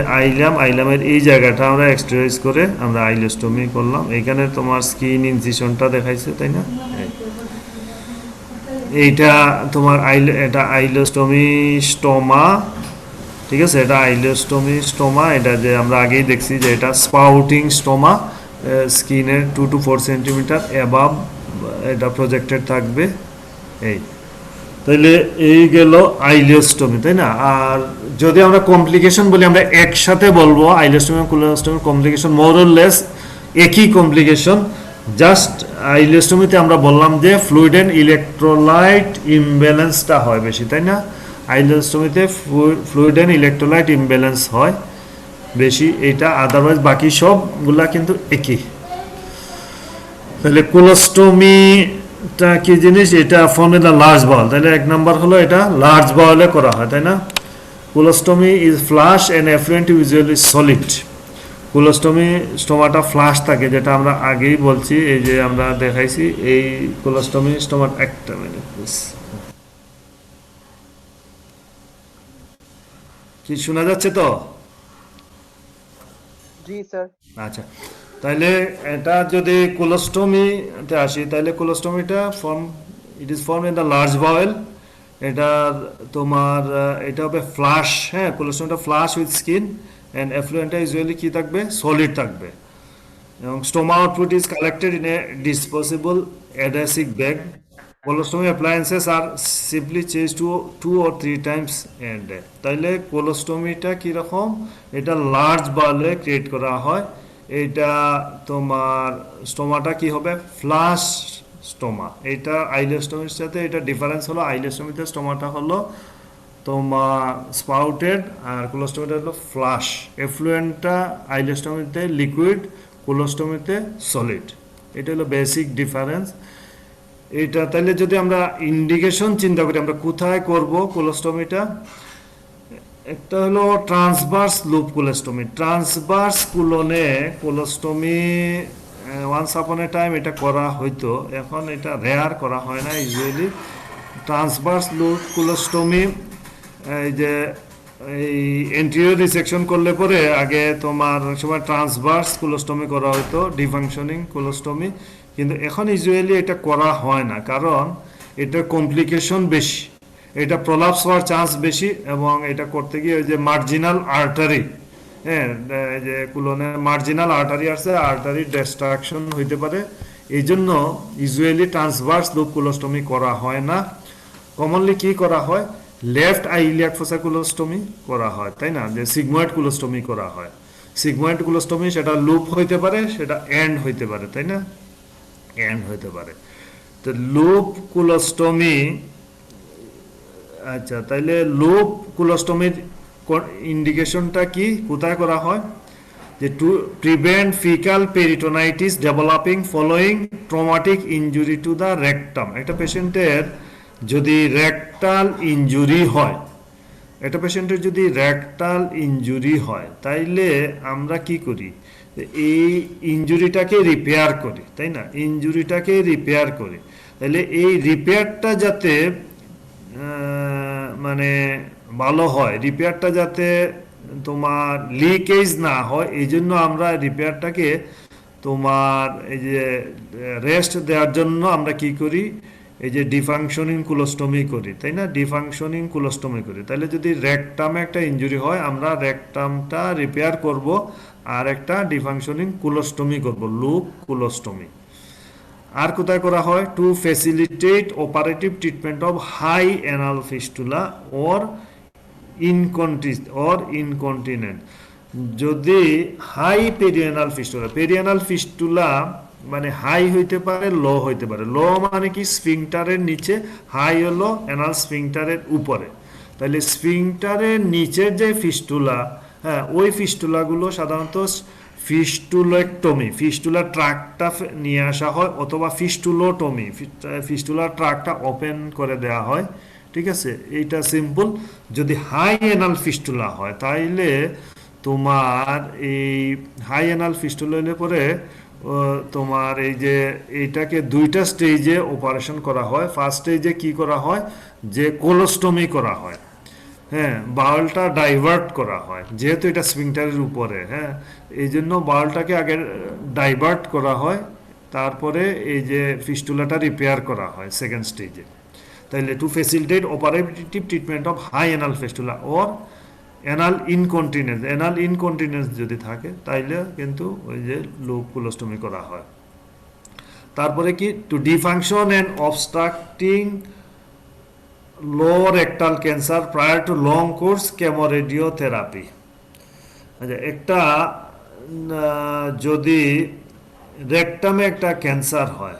আইলামের এই জায়গাটা আমরা এক্সট্রাইজ করে আমরা আইলিওস্টমি করলাম। এইখানে তোমার স্কিন ইনসিশনটা দেখাইছে, তাই না? এইটা তোমার এটা আইলিওস্টমি স্টোমা, ঠিক আছে, এটা আইলিওস্টমি স্টোমা, এটা যে আমরা আগেই দেখছি যে এটা স্পাউটিং স্টোমা, স্কিনের 2 to 4 সেন্টিমিটার অ্যাবাভ এটা প্রজেক্টেড থাকবে। এই তাইলে এই গেল আইলিওস্টমি, তাই না? আর যদি আমরা কমপ্লিকেশন বলি, আমরা একসাথে বলবো আইলিওস্টমি এবং কুলোস্টমি কমপ্লিকেশন মোর অর লেস একই কমপ্লিকেশন, জাস্ট আইলিওস্টমিতে আমরা বললাম যে ফ্লুইড এন্ড ইলেকট্রোলাইট ইমব্যালেন্সটা হয় বেশি, তাই না? আইলিওস্টমিতে ফ্লুইড এন্ড ইলেকট্রোলাইট ইমব্যালেন্স হয় বেশি, এটা আদারওয়াইজ বাকি সবগুলা কিন্তু একই। তাহলে কোলোস্টমিটা কি জিনিস, এটা ফর্ম ইন দ্য লার্জ বাউল, তাহলে এক নাম্বার হলো এটা লার্জ বাউলে করা হয়, তাই না? Colostomy is flush and effluent usually solid. Colostomy স্টোমাটা ফ্লাশ থাকে, যেটা আমরা আগেই বলছি, এই যে আমরা দেখাইছি এই কোলোস্টমি স্টোমাট। একটা মিনিট প্লিজ, কি শোনা যাচ্ছে তো? জি স্যার। আচ্ছা, তাহলে এটা যদি কোলোস্টমিতে আসি, তাহলে কোলোস্টমিটা it is form in the large bowel. এটা তোমার এটা হবে ফ্লাশ, হ্যাঁ, কোলোস্টমিটা flush with skin, and effluenta usually কি থাকবে, সলিড থাকবে, এবং stoma output is collected in a disposable adhesive bag. Colostomy appliances are simply change 2 or 3 times a day. তাইলে কোলোস্টমিটা কীরকম, এটা লার্জ বাউলে ক্রিয়েট করা হয়, এটা তোমার স্টোমাটা কি হবে, ফ্লাশ স্টোমা। এটা আইলিওস্টমির সাথে এটা ডিফারেন্স হলো, আইলিওস্টমিতে স্টোমাটা হলো তোমার স্পাউটেড, আর কোলোস্টমিটা হলো ফ্লাশ। এফ্লুয়েন্টটা আইলিওস্টমিতে লিকুইড, কোলোস্টমিতে সলিড, এটা হলো বেসিক ডিফারেন্স। এটা তাহলে যদি আমরা ইন্ডিকেশন চিন্তা করি, আমরা কোথায় করব কোলোস্টমিটা, একটা হলো ট্রান্সভার্স লুপ কোলোস্টমি। ট্রান্সভার্স কুলনে colostomy once upon a time এটা করা হইতো, এখন এটা রেয়ার করা হয় না ইউজুয়ালি। ট্রান্সভার্স লুপ কোলোস্টমি, এই যে এই এন্টিরিয়র রিসেকশন করলে পরে আগে তোমার সময় ট্রান্সভার্স কোলোস্টমি করা হতো, ডিফাংশনিং কোলোস্টমি, কিন্তু এখন ইউজুয়ালি এটা করা হয় না, কারণ এটার কমপ্লিকেশন বেশি, এটা প্রলাপস হওয়ার চান্স বেশি, এবং এটা করতে গিয়ে ওই যে মার্জিনাল আর্টারি, হ্যাঁ, যে কুলনে মার্জিনাল আর্টারি আছে, আর্টারি ডিস্ট্রাকশন হইতে পারে, এই জন্য ইউজুয়ালি ট্রান্সভার্স লুপ কোলোস্টমি করা হয় না। কমনলি কি করা হয়, লেফট আইলিয়াক ফোসা কোলোস্টমি করা হয়, তাই না? যে সিগময়েড কোলোস্টমি করা হয়, সিগময়েড কোলোস্টমি সেটা লুপ হইতে পারে, সেটা এন্ড হইতে পারে, তাই না? এন্ড হইতে পারে। তো লুপ কোলোস্টমি, আচ্ছা, তাইলে লুপ কোলোস্টমির ইন্ডিকেশনটা কি, কোথায় করা হয়? যে two prevent faecal peritonitis developing following traumatic injury to the rectum. একটা পেশেন্টের যদি রেকটাল ইনজুরি হয়, একটা পেশেন্টের যদি রেকটাল ইনজুরি হয়, তাইলে আমরা কি করি, এই ইনজুরিটাকে রিপেয়ার করি, তাই না? ইনজুরিটাকে রিপেয়ার করি। তাহলে এই রিপেয়ারটা যাতে মানে ভালো হয়, রিপেয়ারটা যাতে তোমার লিকেজ না হয়, এই জন্য আমরা রিপেয়ারটাকে তোমার এই যে রেস্ট দেওয়ার জন্য আমরা কি করি, এই যে ডিফাংশনিং কুলোস্টমি করি, তাই না? ডিফাংশনিং কুলোস্টমি করি। তাহলে যদি রেকটামে একটা ইনজুরি হয়, আমরা রেকটামটা রিপেয়ার করব আর একটা ডিফাংশনিং কুলোস্টমি করব, লুপ কুলোস্টমি। আর কোথায় করা হয়? To facilitate operative treatment of high anal fistula or incontinent. যদি high perianal fistula, perianal fistula মানে হাই হইতে পারে, লো হইতে পারে। লো মানে কি স্ফিংটারের নিচে, হাই হলো অ্যানাল স্ফিংটারের উপরে। তাহলে স্ফিংটারের নিচের যে ফিস্টুলা, হ্যাঁ, ওই ফিস্টুলাগুলো সাধারণত ফিস্টুলেক্টমি, ফিস্টুলার ট্রাকটা নিয়ে আসা হয়, অথবা ফিস্টুলোটমি, ফিস্টুলার ট্রাকটা ওপেন করে দেওয়া হয়। ঠিক আছে, এইটা সিম্পল। যদি হাই অ্যানাল ফিস্টুলা হয়, তাইলে তোমার এই হাই অ্যানাল ফিস্টুলা হলে পরে তোমার এই যে এইটাকে দুইটা স্টেজে অপারেশন করা হয়। ফার্স্ট স্টেজে কি করা হয়, যে কোলোস্টমি করা হয়, হ্যাঁ, বাউলটা ডাইভার্ট করা হয়, যেহেতু এটা স্ফিংটারের উপরে, হ্যাঁ, এই জন্য বাউলটাকে আগে ডাইভার্ট করা হয়, তারপরে এই যে ফিস্টুলাটা রিপেয়ার করা হয় সেকেন্ড স্টেজে। তাইলে to facilitate operative treatment of high anal fistula or anal incontinence, anal incontinence যদি থাকে, তাইলে কিন্তু ওই যে লুপ কুলোস্টমি করা হয়। তারপরে কি, to defunction and obstructing low rectal cancer prior to long course chemoradiotherapy. আচ্ছা, একটা যদি রেকটামে একটা ক্যান্সার হয়,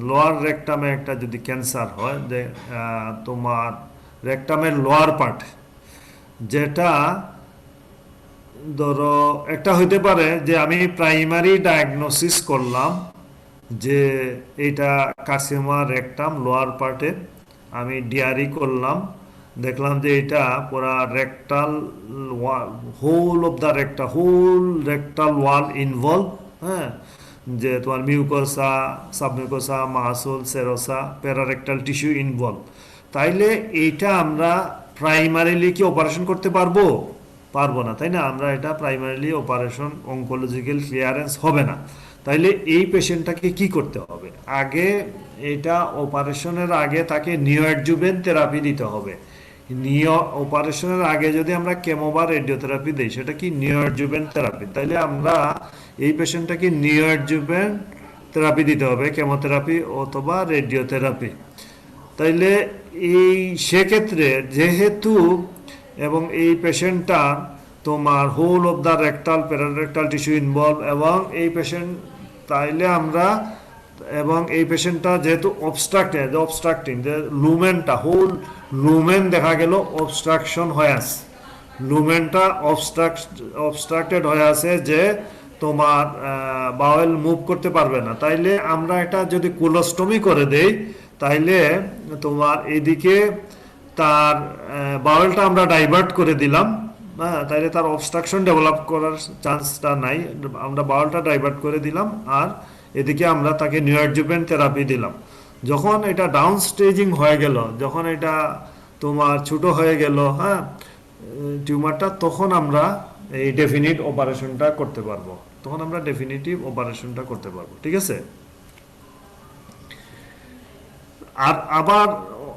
লোয়ার রেকটামে একটা যদি ক্যান্সার হয়, যে তোমার রেকটামের লোয়ার পার্ট, যেটা ধরো একটা হইতে পারে যে আমি প্রাইমারি ডায়াগনোসিস করলাম যে এইটা কার্সিনোমা রেকটাম লোয়ার পার্টে, আমি ডিআরই করলাম, দেখলাম যে এটা পুরা rectal whole of the whole rectal wall involve, হ্যাঁ, যে তোমার mucosa, submucosa, muscle, serosa, pararectal tissue involve. তাইলে এইটা আমরা প্রাইমারিলি কি অপারেশন করতে পারবো? পারবো না, তাই না? আমরা এটা প্রাইমারিলি অপারেশন, অঙ্কোলজিক্যাল ক্লিয়ারেন্স হবে না। তাইলে এই পেশেন্টটাকে কি করতে হবে? আগে এটা অপারেশনের আগে তাকে নিওঅ্যাডজুভেন্ট থেরাপি দিতে হবে। অপারেশনের আগে যদি আমরা কেমো বা রেডিওথেরাপি দিই, সেটা কি নিওঅ্যাডজুভেন্ট থেরাপি। তাইলে আমরা এই পেশেন্টটাকে নিওঅ্যাডজুভেন্ট থেরাপি দিতে হবে, কেমোথেরাপি অথবা রেডিওথেরাপি। তাইলে এই সেক্ষেত্রে যেহেতু এবং এই পেশেন্টটা তোমার whole of the rectal pararectal tissue involve, এবং এই পেশেন্ট, তাইলে আমরা, এবং এই পেশেন্টটা যেহেতু অবস্ট্রাক্টিং, যে লুমেনটা, হোল লুমেন দেখা গেল অবস্ট্রাকশন হয়ে আছে, লুমেনটা অবস্ট্রাক্টেড হয়ে আছে, যে তোমার বাওয়েল মুভ করতে পারবে না। তাইলে আমরা এটা যদি কুলোস্টমি করে দেই, তাইলে তোমার এদিকে তার বাওয়েলটা আমরা ডাইভার্ট করে দিলাম, হ্যাঁ, তাইলে তার অবস্ট্রাকশন ডেভেলপ করার চান্সটা নাই, আমরা বাওয়েলটা ডাইভার্ট করে দিলাম, আর এদিকে আমরা তাকে নিওঅ্যাডজুভেন্ট থেরাপি দিলাম। যখন এটা ডাউন স্টেজিং হয়ে গেল, যখন এটা তোমার ছোট হয়ে গেল, হ্যাঁ, টিউমারটা, তখন আমরা এই ডেফিনিট অপারেশনটা করতে পারবো, তখন আমরা ডেফিনিটিভ অপারেশনটা করতে পারবো। ঠিক আছে। আর আবার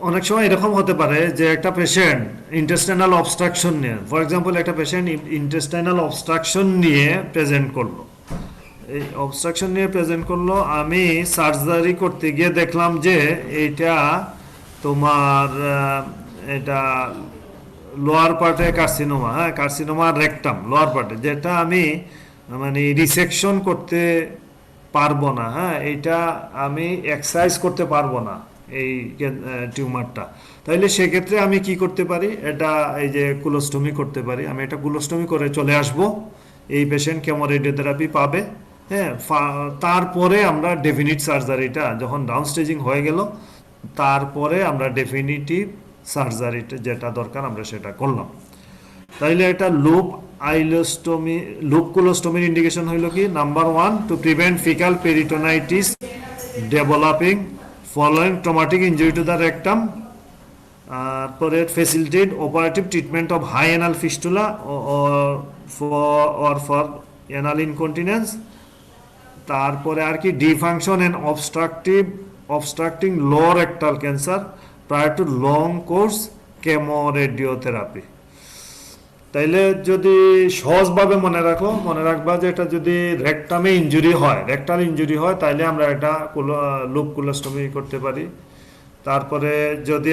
অনেক সময় এরকম হতে পারে যে একটা পেশেন্ট ইন্টেস্টাইনাল অবস্ট্রাকশন নিয়ে, ফর এক্সাম্পল একটা পেশেন্ট ইন্টেস্টাইনাল অবস্ট্রাকশন নিয়ে প্রেজেন্ট করলো, এই অবস্ট্রাকশন নিয়ে প্রেজেন্ট করলো, আমি সার্জারি করতে গিয়ে দেখলাম যে এইটা তোমার এটা লোয়ার পার্টে কার্সিনোমা, হ্যাঁ, কার্সিনোমা রেকটাম লোয়ার পার্টে, যেটা আমি মানে রিসেকশন করতে পারবো না, হ্যাঁ, এইটা আমি এক্সারসাইজ করতে পারবো না এই টিউমারটা। তাইলে সেক্ষেত্রে আমি কি করতে পারি, এটা এই যে কুলোস্টমি করতে পারি, আমি এটা কুলোস্টমি করে চলে আসব, এই পেশেন্ট কেমো রেডিওথেরাপি পাবে। হ্যাঁ, তারপরে আমরা ডেফিনিট সার্জারিটা যখন ডাউন স্টেজিং হয়ে গেল, তারপরে আমরা ডেফিনিটিভ সার্জারিটা যেটা দরকার আমরা সেটা করলাম। তাইলে এটা লুপ আইলোস্টমি, লুপ কোলোস্টমির ইন্ডিকেশন হইল কি, number 1 to prevent faecal peritonitis developing following traumatic injury to the rectum, তারপরে facilitate operative treatment of high anal fistula or for anal incontinence. তারপরে আর কি defunction and obstructing low rectal cancer prior to long course chemo radiotherapy. তাইলে যদি সহজভাবে মনে রাখবা যে এটা যদি রেকটামে ইনজুরি হয়, রেকটাল ইনজুরি হয়, তাইলে আমরা এটা লুপ কোলোস্টমি করতে পারি। তারপরে যদি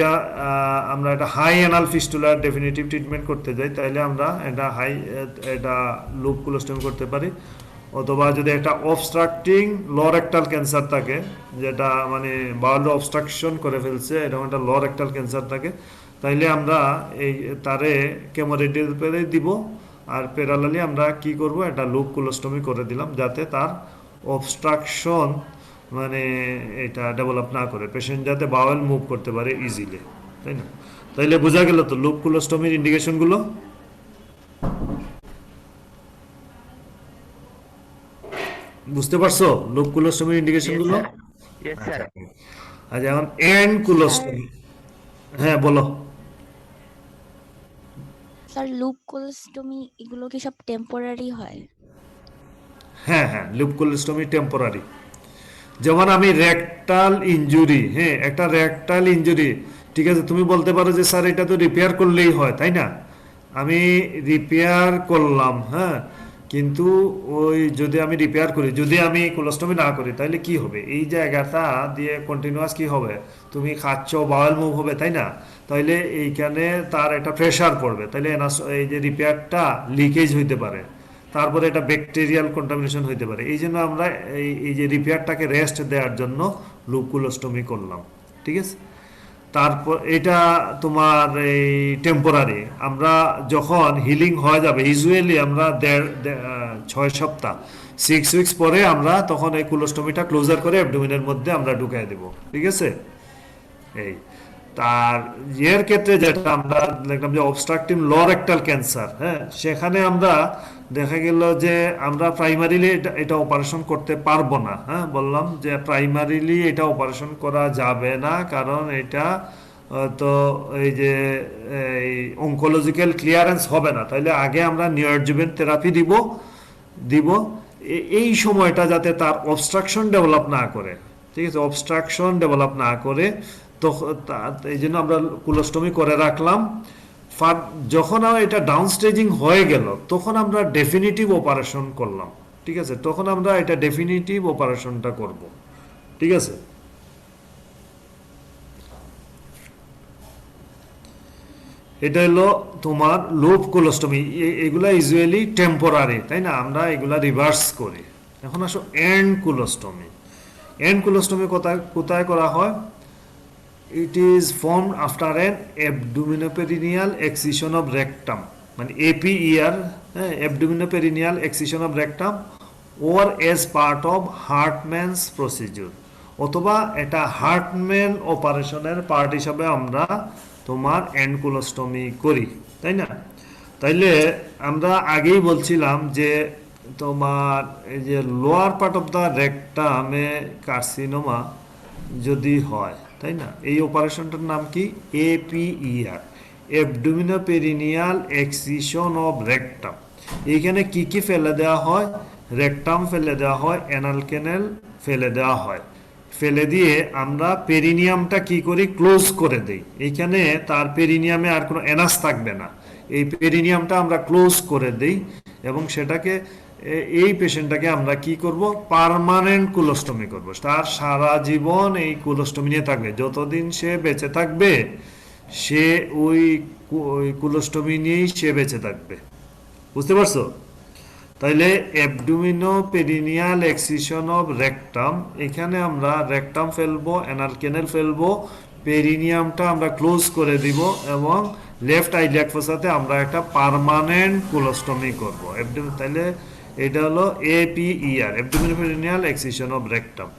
আমরা এটা হাই অ্যানাল ফিস্টুলার ডেফিনিটিভ ট্রিটমেন্ট করতে যাই, তাইলে আমরা এটা লুপ কোলোস্টমি করতে পারি। অথবা যদি একটা অবস্ট্রাক্টিং লো রেকটাল ক্যান্সার থাকে, যেটা মানে বাউল অবস্ট্রাকশন করে ফেলছে, এরকম একটা লো রেকটাল ক্যান্সার থাকে, তাইলে আমরা এই তারে কেমো রেডিওথেরাপি দিব। আর প্যারালালি আমরা কি করব, একটা লুপ কোলোস্টমি করে দিলাম, যাতে তার অবস্ট্রাকশন মানে এটা ডেভেলপ না করে, পেশেন্ট যাতে বাউল মুভ করতে পারে ইজিলি, তাই না? তাইলে বোঝা গেল তো লুপ কোলোস্টমির ইন্ডিকেশনগুলো। বুঝতে পারছো লুপ কোলোস্টমির ইন্ডিকেশনগুলো? Yes sir. আচ্ছা, এখন এন্ড কোলোস্টমি। হ্যাঁ বলো। স্যার লুপ কোলোস্টমি এগুলো কি সব টেম্পোরারি হয়? হ্যাঁ হ্যাঁ, লুপ কোলোস্টমি টেম্পোরারি। যেমন আমি রেকটাল ইনজুরি, হ্যাঁ একটা রেকটাল ইনজুরি, ঠিক আছে, তুমি বলতে পারো যে স্যার এটা তো রিপেয়ার করলেই হয়, তাই না? আমি রিপেয়ার করলাম, হ্যাঁ, কিন্তু ওই যদি আমি রিপেয়ার করি, যদি আমি কোলোস্টমি না করি, তাহলে কি হবে? এই জায়গাটা দিয়ে কন্টিনিউয়াস কি হবে, তুমি খাচ্ছ, বাউল মুভ হবে, তাই না? তাইলে এইখানে তার একটা প্রেশার পড়বে, তাইলে এই যে রিপেয়ারটা লিকেজ হইতে পারে, তারপরে এটা ব্যাকটেরিয়াল কন্টামিনেশন হইতে পারে। এই জন্য আমরা এই যে রিপেয়ারটাকে রেস্ট দেওয়ার জন্য লুপ কোলোস্টমি করলাম, ঠিক আছে? তারপর এটা তোমার এই টেম্পোরারি। আমরা যখন হিলিং হয়ে যাবে, ইউজুয়ালি আমরা 6 সপ্তাহ 6 উইকস পরে আমরা তখন এই কোলোস্টমিটা ক্লোজার করে অ্যাবডোমিনের মধ্যে আমরা ঢুকাই দেব, ঠিক আছে? এই তার এর ক্ষেত্রে যেটা আমরা দেখলাম যে অবস্ট্রাকটিভ লো রেকটাল ক্যান্সার, হ্যাঁ, সেখানে আমরা দেখা গেল যে আমরা প্রাইমারিলি এটা অপারেশন করতে পারবো না। হ্যাঁ, বললাম যে প্রাইমারিলি এটা অপারেশন করা যাবে না, কারণ এটা তো এই যে এই অঙ্কোলজিক্যাল ক্লিয়ারেন্স হবে না। তাইলে আগে আমরা নিওঅ্যাডজুভেন্ট থেরাপি দিব এই সময়টা, যাতে তার অবস্ট্রাকশন ডেভেলপ না করে, ঠিক আছে? অবস্ট্রাকশন ডেভেলপ না করে, তো এই জন্য আমরা কোলোস্টমি করে রাখলাম। যখন এটা ডাউন স্টেজিং হয়ে গেল, তখন আমরা ডেফিনিটিভ অপারেশন করলাম, ঠিক আছে? তখন আমরা এটা ডেফিনিটিভ অপারেশনটা করব, ঠিক আছে? এটা হলো তোমার লুপ কোলোস্টমি। এগুলা ইউজুয়ালি টেম্পোরারি, তাই না? আমরা এগুলা রিভার্স করি। এখন আসো এন্ড কোলোস্টমি। এন্ড কোলোস্টমি কোথায় করা হয়? It is formed after an abdominoperineal excision of rectum, মানে APER, abdominoperineal excision of rectum, or as part of Hartmann's procedure, অথবা এটা হার্টম্যান অপারেশনের পার্ট হিসাবে আমরা তোমার এন্ডকোলোস্টমি করি, তাই না? তাইলে আমরা আগেই বলছিলাম যে তোমার এই যে লোয়ার পার্ট অফ দ্য রেকটামে কার্সিনোমা যদি হয়, তাই না, এই অপারেশনটার নাম কি? APER, abdominoperineal excision of rectum. এইখানে কি কি ফেলে দেওয়া হয়? রেকটাম ফেলে দেওয়া হয়, অ্যানাল ক্যানেল ফেলে দেওয়া হয়। ফেলে দিয়ে আমরা পেরিনিয়ামটা কি করি? ক্লোজ করে দেই। এইখানে তার পেরিনিয়ামে আর কোনো অ্যানাস থাকবে না, এই পেরিনিয়ামটা আমরা ক্লোজ করে দেই, এবং সেটাকে এই পেশেন্টটাকে আমরা কি করব? পার্মানেন্ট কোলোস্টমি করব। তার সারা জীবন এই কোলোস্টমি নিয়ে থাকবে, যতদিন সে বেঁচে থাকবে সে ওই কোলোস্টমি নিয়েই সে বেঁচে থাকবে। বুঝতে পারছো? তাইলে অ্যাবডোমিনোপেরিনিয়াল এক্সিশন অফ রেকটাম, এখানে আমরা রেকটাম ফেলবো, অ্যানাল ক্যানেল ফেলবো, পেরিনিয়ামটা আমরা ক্লোজ করে দিব, এবং লেফট আইলিয়াক ফোসাতে আমরা একটা পার্মানেন্ট কোলোস্টমি করব তাহলে এটা হলো APER abdominoperineal excision of rectum.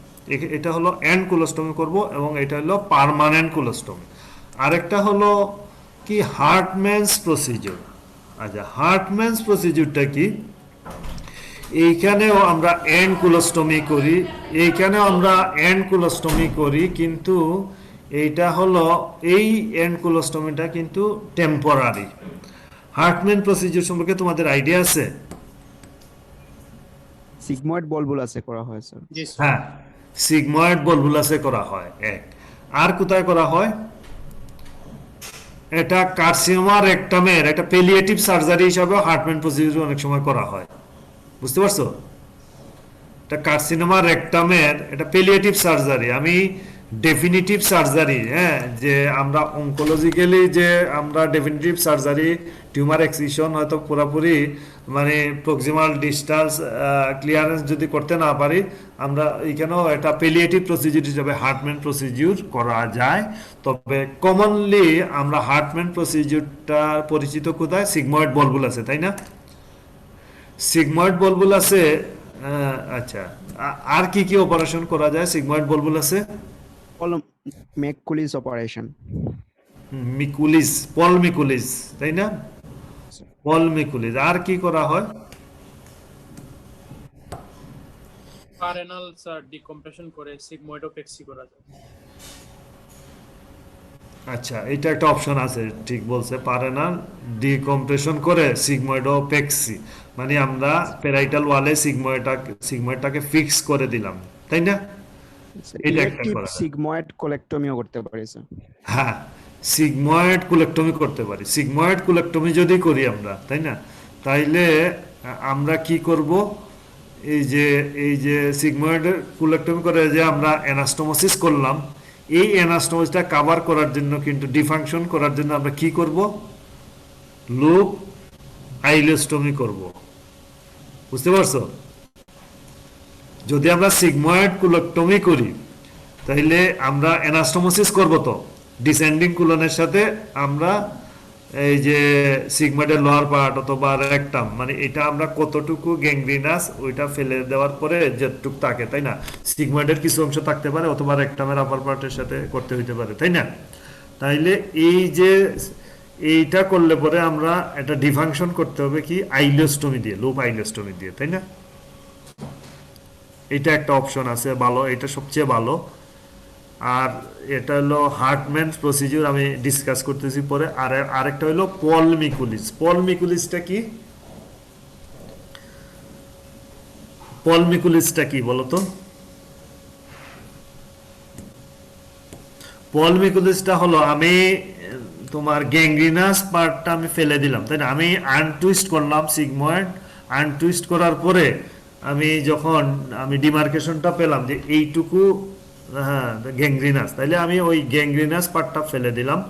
এটা হলো এন্ড কোলোস্টমি করব এবং এটা হলো পার্মানেন্ট কোলোস্টমি। আরেকটা হলো কি হার্টম্যানস প্রসিডিউর। আচ্ছা, হার্টম্যানস প্রসিডিউরটা কি? এইখানেও আমরা এন্ড কোলোস্টমি করি, এইখানেও আমরা এন্ড কোলোস্টমি করি, কিন্তু এইটা হলো এই এন্ড কোলোস্টমিটা কিন্তু টেম্পোরারি। হার্টম্যান প্রসিডিউর সম্পর্কে তোমাদের আইডিয়া আছে? সিগময়েড বলবুলাসে করা হয় স্যার। জি স্যার। হ্যাঁ, সিগময়েড বলবুলাসে করা হয় এক। আর কোথায় করা হয়? এটা কার্সিনোমা রেকটামের একটা পেলিয়েটিভ সার্জারি হিসাবে হার্টম্যান প্রসিডিউর অনেক সময় করা হয়। বুঝতে পারছো? এটা কার্সিনোমা রেকটামের এটা পেলিয়েটিভ সার্জারি। আমি ডেফিনিটিভ সার্জারি, হ্যাঁ, যে আমরা অঙ্কোলজিক্যালি যে আমরা ডেফিনিটিভ সার্জারি টিউমার এক্সিশন হয়তো পুরোপুরি মানে প্রক্সিমাল ডিস্টান্স ক্লিয়ারেন্স যদি করতে না পারি, আমরা এখানেও এটা পেলিয়েটিভ প্রসিডিউর হিসাবে হার্টম্যান প্রসিডিউর করা যায়। তবে কমনলি আমরা হার্টম্যান প্রসিডিউরটা পরিচিত কোথায়? সিগময়েড বলবুলাসে, তাই না? সিগময়েড বলবুলাসে। আচ্ছা, আর কি কি অপারেশন করা যায় সিগময়েড বলবুলাসে? মেকুলিস অপারেশন, মিকুলিস, পল মিকুলিস, তাই না? পল মিকুলিস। আর কি করা হয়? পারেনাল স্যার ডিকম্প্রেশন করে সিগময়েডোপেক্সি করা যায়। আচ্ছা, এটা একটা অপশন আছে, ঠিক বলছে, পারেনাল ডিকম্প্রেশন করে সিগময়েডোপেক্সি, মানে আমরা প্যারাইটাল ওয়ালে সিগময়েডটাকে ফিক্স করে দিলাম, তাই না? এটা একটা ইলেকটিভ করা হয়। সিগময়েড কোলেক্টমিও করতে পারি স্যার। হ্যাঁ, সিগময়েড কোলেক্টমি করতে পারি। সিগময়েড কোলেক্টমি যদি করি আমরা, তাই না, তাইলে আমরা কি করব? এই যে সিগময়েড কোলেক্টমি করে যে আমরা অ্যানাস্টোমোসিস করলাম, এই অ্যানাস্টোমোসিসটা কভার করার জন্য কিন্তু ডিফাংশন করার জন্য আমরা কি করব? লুপ আইলোস্টমি করব। বুঝতে পারছো? যদি আমরা সিগময়েড কোলেক্টমি করি তাহলে আমরা অ্যানাস্টোমোসিস করব, তো ডিসেন্ডিং কুলনের সাথে আমরা এই যে সিগময়েডের লোয়ার পার্ট অথবা রেকটাম, মানে এটা আমরা কতটুকু গ্যাংগ্রিনাস ওইটা ফেলে দেওয়ার পরে যেটুকু থাকে, তাই না? সিগময়েডের কিছু অংশ থাকতে পারে অথবা রেকটামের আপার পার্টের সাথে করতে হইতে পারে, তাই না? তাইলে এই যে এইটা করলে পরে আমরা একটা ডিফাংশন করতে হবে কি আইলোস্টমি দিয়ে, লুপ আইলোস্টমি দিয়ে, তাই না? এটা একটা অপশন আছে ভালো, এটা সবচেয়ে ভালো। আর এটা হলো হার্টম্যান প্রসিডিউর, আমি ডিসকাস করতেছি পরে। আর আরেকটা হলো পল মিকুলিস। পল মিকুলিসটা কি? পল মিকুলিসটা কি বলো তো? পল মিকুলিসটা হলো আমি তোমার গ্যাংগ্রিনাস পার্টটা আমি ফেলে দিলাম, তাই না? আমি আনটুইস্ট করলাম সিগময়েড, আনটুইস্ট করার পরে আমি যখন আমি ডিমার্কেশনটা পেলাম যে এইটুকু, হ্যাঁ, গ্যাংগ্রিনাস, তাইলে আমি ওই গ্যাংগ্রিনাস পার্টটা ফেলে দিলাম।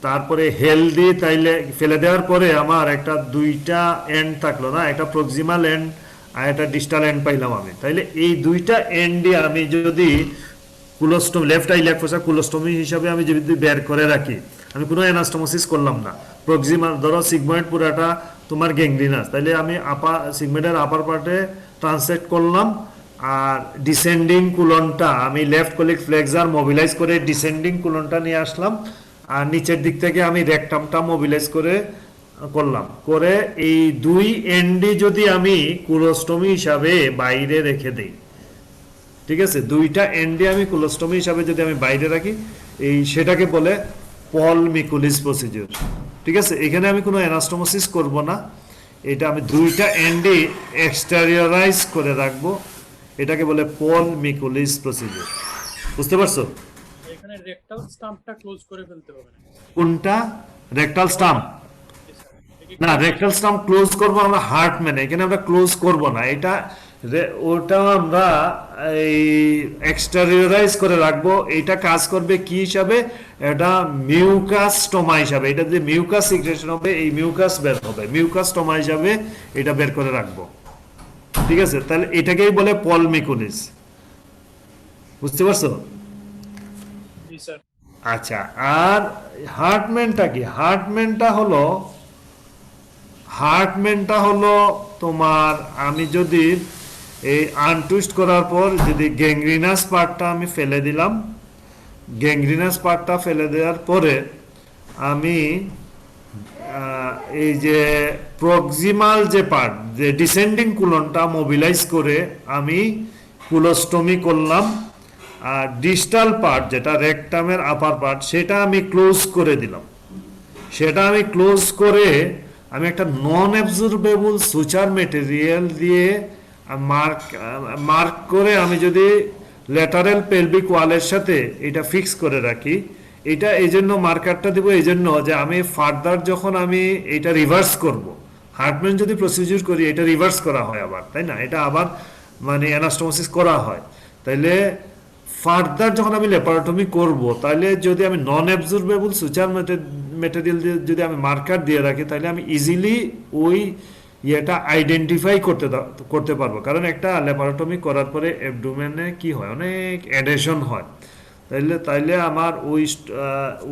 তারপরে হেলদি, তাইলে ফেলে দেওয়ার পরে আমার একটা দুইটা এন্ড থাকলো না, একটা প্রক্সিমাল এন্ড আর একটা ডিস্টাল এন্ড পাইলাম আমি। তাইলে এই দুইটা এন্ডে আমি যদি কুলোস্টমি, লেফট আইলিয়াক ফোসা কুলোস্টমি হিসাবে আমি যদি বের করে রাখি, আমি কোনো অ্যানাস্টোমোসিস করলাম না, প্রক্সিমাল ধরো সিগময়েড পুরাটা তোমার গ্যাংগ্রিনাস, তাইলে আমি সিগময়েডের আপার পার্টে ট্রান্সলেট করলাম, আর ডিসেন্ডিং কুলনটা আমি লেফট কোলিক ফ্লেক্সার মোবিলাইজ করে ডিসেন্ডিং কুলনটা নিয়ে আসলাম, আর নিচের দিক থেকে আমি রেকটামটা মোবিলাইজ করে করলাম, করে এই দুই এন্ডি যদি আমি কুলোস্টমি হিসাবে বাইরে রেখে দেই, ঠিক আছে, দুইটা এন্ডে আমি কুলোস্টমি হিসাবে যদি আমি বাইরে রাখি, এই সেটাকে বলে পল মিকুলিস প্রসিডিউর। ঠিক আছে, এখানে আমি কোনো অ্যানাস্টোমোসিস করব না, এটা আমি দুইটা এন্ডে এক্সটেরিয়রাইজ করে রাখবো, এটাকে বলে পল মিকুলিস প্রসিডিউর। বুঝতে পারছো? এখানে রেকটাল স্টাম্পটা ক্লোজ করে ফেলতে হবে না? কোনটা? Rectal stump? না, রেকটাল স্টাম্প ক্লোজ করব আমরা হার্টম্যানে, এখানে আমরা ক্লোজ করব না, এটা ওটা আমরা এই এক্সটেরিয়রাইজ করে রাখবো। এটা কাজ করবে কি হিসাবে? এটা মিউকাস স্টোমা হিসাবে, এটা যে মিউকাস সিক্রেশন হবে, এই মিউকাস বের হবে, মিউকাস স্টোমা হিসাবে এটা বের করে রাখবো। ঠিক আছে, তাহলে এটাকেই বলে পল মিকুলিস। বুঝতে পারছো? জি স্যার। আচ্ছা, আর হার্টম্যানটা হলো তোমার, আমি যদি এই আনটুইস্ট করার পর যদি গ্যাংগ্রিনাস পার্টটা আমি ফেলে দিলাম, গ্যাংগ্রিনাস পার্টটা ফেলে দেওয়ার পরে আমি এই যে প্রক্সিমাল যে পার্ট, যে ডিসেন্ডিং কুলনটা মোবিলাইজ করে আমি কুলোস্টমি করলাম, আর ডিস্টাল পার্ট যেটা রেকটামের আপার পার্ট সেটা আমি ক্লোজ করে দিলাম। সেটা আমি ক্লোজ করে আমি একটা নন অ্যাবজর্বেবল সুচার মেটেরিয়াল দিয়ে মার্ক করে আমি যদি ল্যাটারাল পেলভিক ওয়ালের সাথে এটা ফিক্স করে রাখি, এটা এই জন্য মার্কারটা দিব এই জন্য যে আমি ফার্দার যখন আমি এটা রিভার্স করব, হার্টম্যান যদি প্রসিডিউর করি এটা রিভার্স করা হয় আবার, তাই না, এটা আবার মানে অ্যানাস্টোমোসিস করা হয়, তাইলে ফার্দার যখন আমি ল্যাপারোটমি করব তাহলে যদি আমি নন অ্যাবজর্বেবল সুচার মেটেরিয়াল দিয়ে যদি আমি মার্কার দিয়ে রাখি তাহলে আমি ইজিলি ওই ইয়েটা আইডেন্টিফাই করতে পারবো, কারণ একটা ল্যাপারোটমি করার পরে অ্যাবডোমেনে কি হয়, অনেক অ্যাডেশন হয়, তাইলে আমার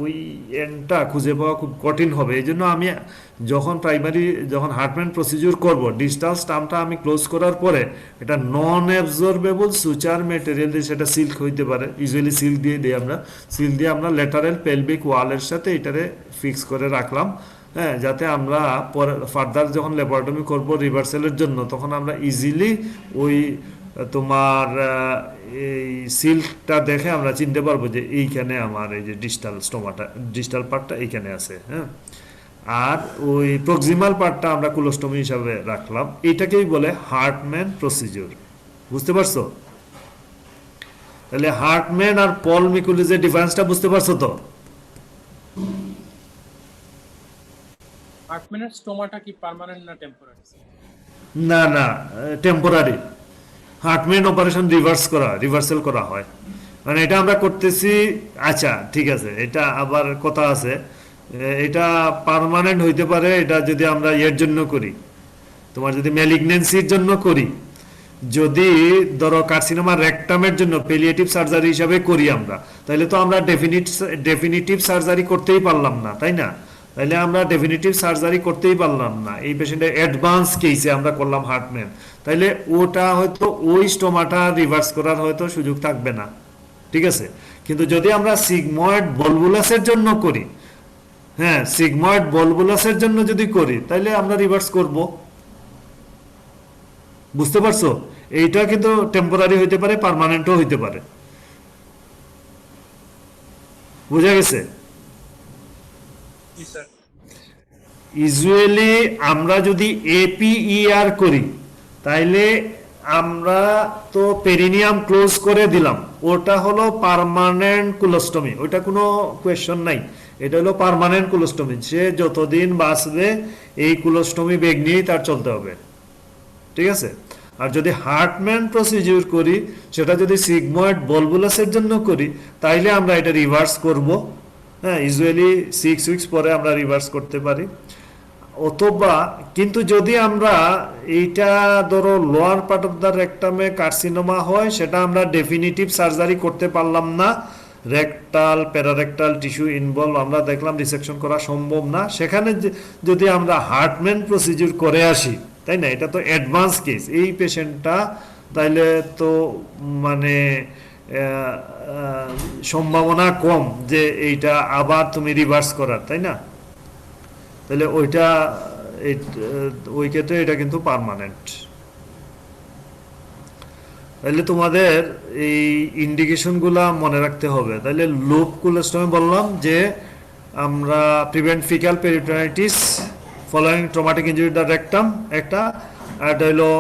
ওই এন্ডটা খুঁজে পাওয়া খুব কঠিন হবে। এই জন্য আমি যখন হার্টম্যান প্রসিডিউর করব, ডিস্টাল স্টাম্পটা আমি ক্লোজ করার পরে এটা নন অ্যাবজর্বেবল সুচার মেটেরিয়াল দিয়ে, সেটা সিল্ক হইতে পারে, ইউজুয়ালি সিল্ক দিয়ে আমরা ল্যাটারাল পেলভিক ওয়ালের সাথে এটারে ফিক্স করে রাখলাম, হ্যাঁ, যাতে আমরা পরে ফার্দার যখন ল্যাপারোটমি করব রিভার্সালের জন্য তখন আমরা ইজিলি ওই তোমার এই সিল্কটা দেখে আমরা চিনতে পারবো যে এইখানে আমার এই যে ডিস্টাল পার্টটা এইখানে আছে, হ্যাঁ, আর ওই প্রক্সিমাল পার্টটা আমরা কুলোস্টমি হিসাবে রাখলাম। এটাকেই বলে হার্টম্যান প্রসিডিউর। বুঝতে পারছো? তাহলে হার্টম্যান আর পল মিকুলিসের ডিফারেন্সটা বুঝতে পারছো তো? হার্টম্যানের স্টোমাটা কি পার্মানেন্ট না টেম্পোরারি? না, টেম্পোরারি। হার্টম্যান অপারেশন রিভার্সাল করা হয়, মানে এটা আমরা করতেছি। আচ্ছা ঠিক আছে, এটা আবার কথা আছে, এটা পার্মানেন্ট হইতে পারে, এটা যদি আমরা এর জন্য করি, তোমার যদি ম্যালিগনেন্সির জন্য করি, যদি ধরো কার্সিনোমা রেকটামের জন্য পেলিয়েটিভ সার্জারি হিসাবে করি আমরা, তাহলে তো আমরা ডেফিনিটিভ সার্জারি করতেই পারলাম না, তাই না? তাহলে আমরা ডেফিনিটিভ সার্জারি করতেই পারলাম না, এই পেশেন্টের অ্যাডভান্স কেসে আমরা করলাম হার্টম্যান, তাইলে ওটা হয়তো ওই স্টোমাটা রিভার্স করার হয়তো সুযোগ থাকবে না, ঠিক আছে? কিন্তু যদি আমরা সিগময়েড বলবুলাসের জন্য করি, হ্যাঁ, সিগময়েড বলবুলাসের জন্য যদি করি তাহলে আমরা রিভার্স করব। বুঝতে পারছো? এইটা কিন্তু টেম্পোরারি হইতে পারে, পার্মানেন্টও হইতে পারে। বুঝা গেছে? ইউজুয়ালি আমরা যদি এপিইআর করি তাইলে আমরা তো পেরিনিয়াম ক্লোজ করে দিলাম, ওটা হলো পার্মানেন্ট কুলোস্টমি, ওটা কোনো কোয়েশ্চন নাই, এটা হলো পার্মানেন্ট কুলোস্টমি। সে যতদিন বাঁচবে এই কুলোস্টমি বেগ নিয়েই তার চলতে হবে, ঠিক আছে? আর যদি হার্টম্যান প্রসিডিউর করি, সেটা যদি সিগময়েড বলবুলাসের জন্য করি, তাইলে আমরা এটা রিভার্স করব, হ্যাঁ, ইউজুয়ালি 6 উইকস পরে আমরা রিভার্স করতে পারি। অথবা কিন্তু যদি আমরা এইটা ধরো লোয়ার পার্ট অফ দ্য রেকটামে কার্সিনোমা হয়, সেটা আমরা ডেফিনিটিভ সার্জারি করতে পারলাম না, রেকটাল প্যারারেকটাল টিস্যু ইনভলভ আমরা দেখলাম রিসেকশন করা সম্ভব না, সেখানে যদি আমরা হার্টম্যান প্রসিডিউর করে আসি, তাই না, এটা তো অ্যাডভান্স কেস, এই পেশেন্টটা তাইলে তো মানে সম্ভাবনা কম যে এইটা আবার তুমি রিভার্স করার, তাই না? তাহলে ওই ক্ষেত্রে এটা কিন্তু পার্মানেন্ট। তাহলে তোমাদের এই ইন্ডিকেশনগুলা মনে রাখতে হবে। তাহলে লুপ কুলোস্টমি বললাম যে আমরা prevent faecal peritonitis following traumatic injury the rectum একটা, আর হলো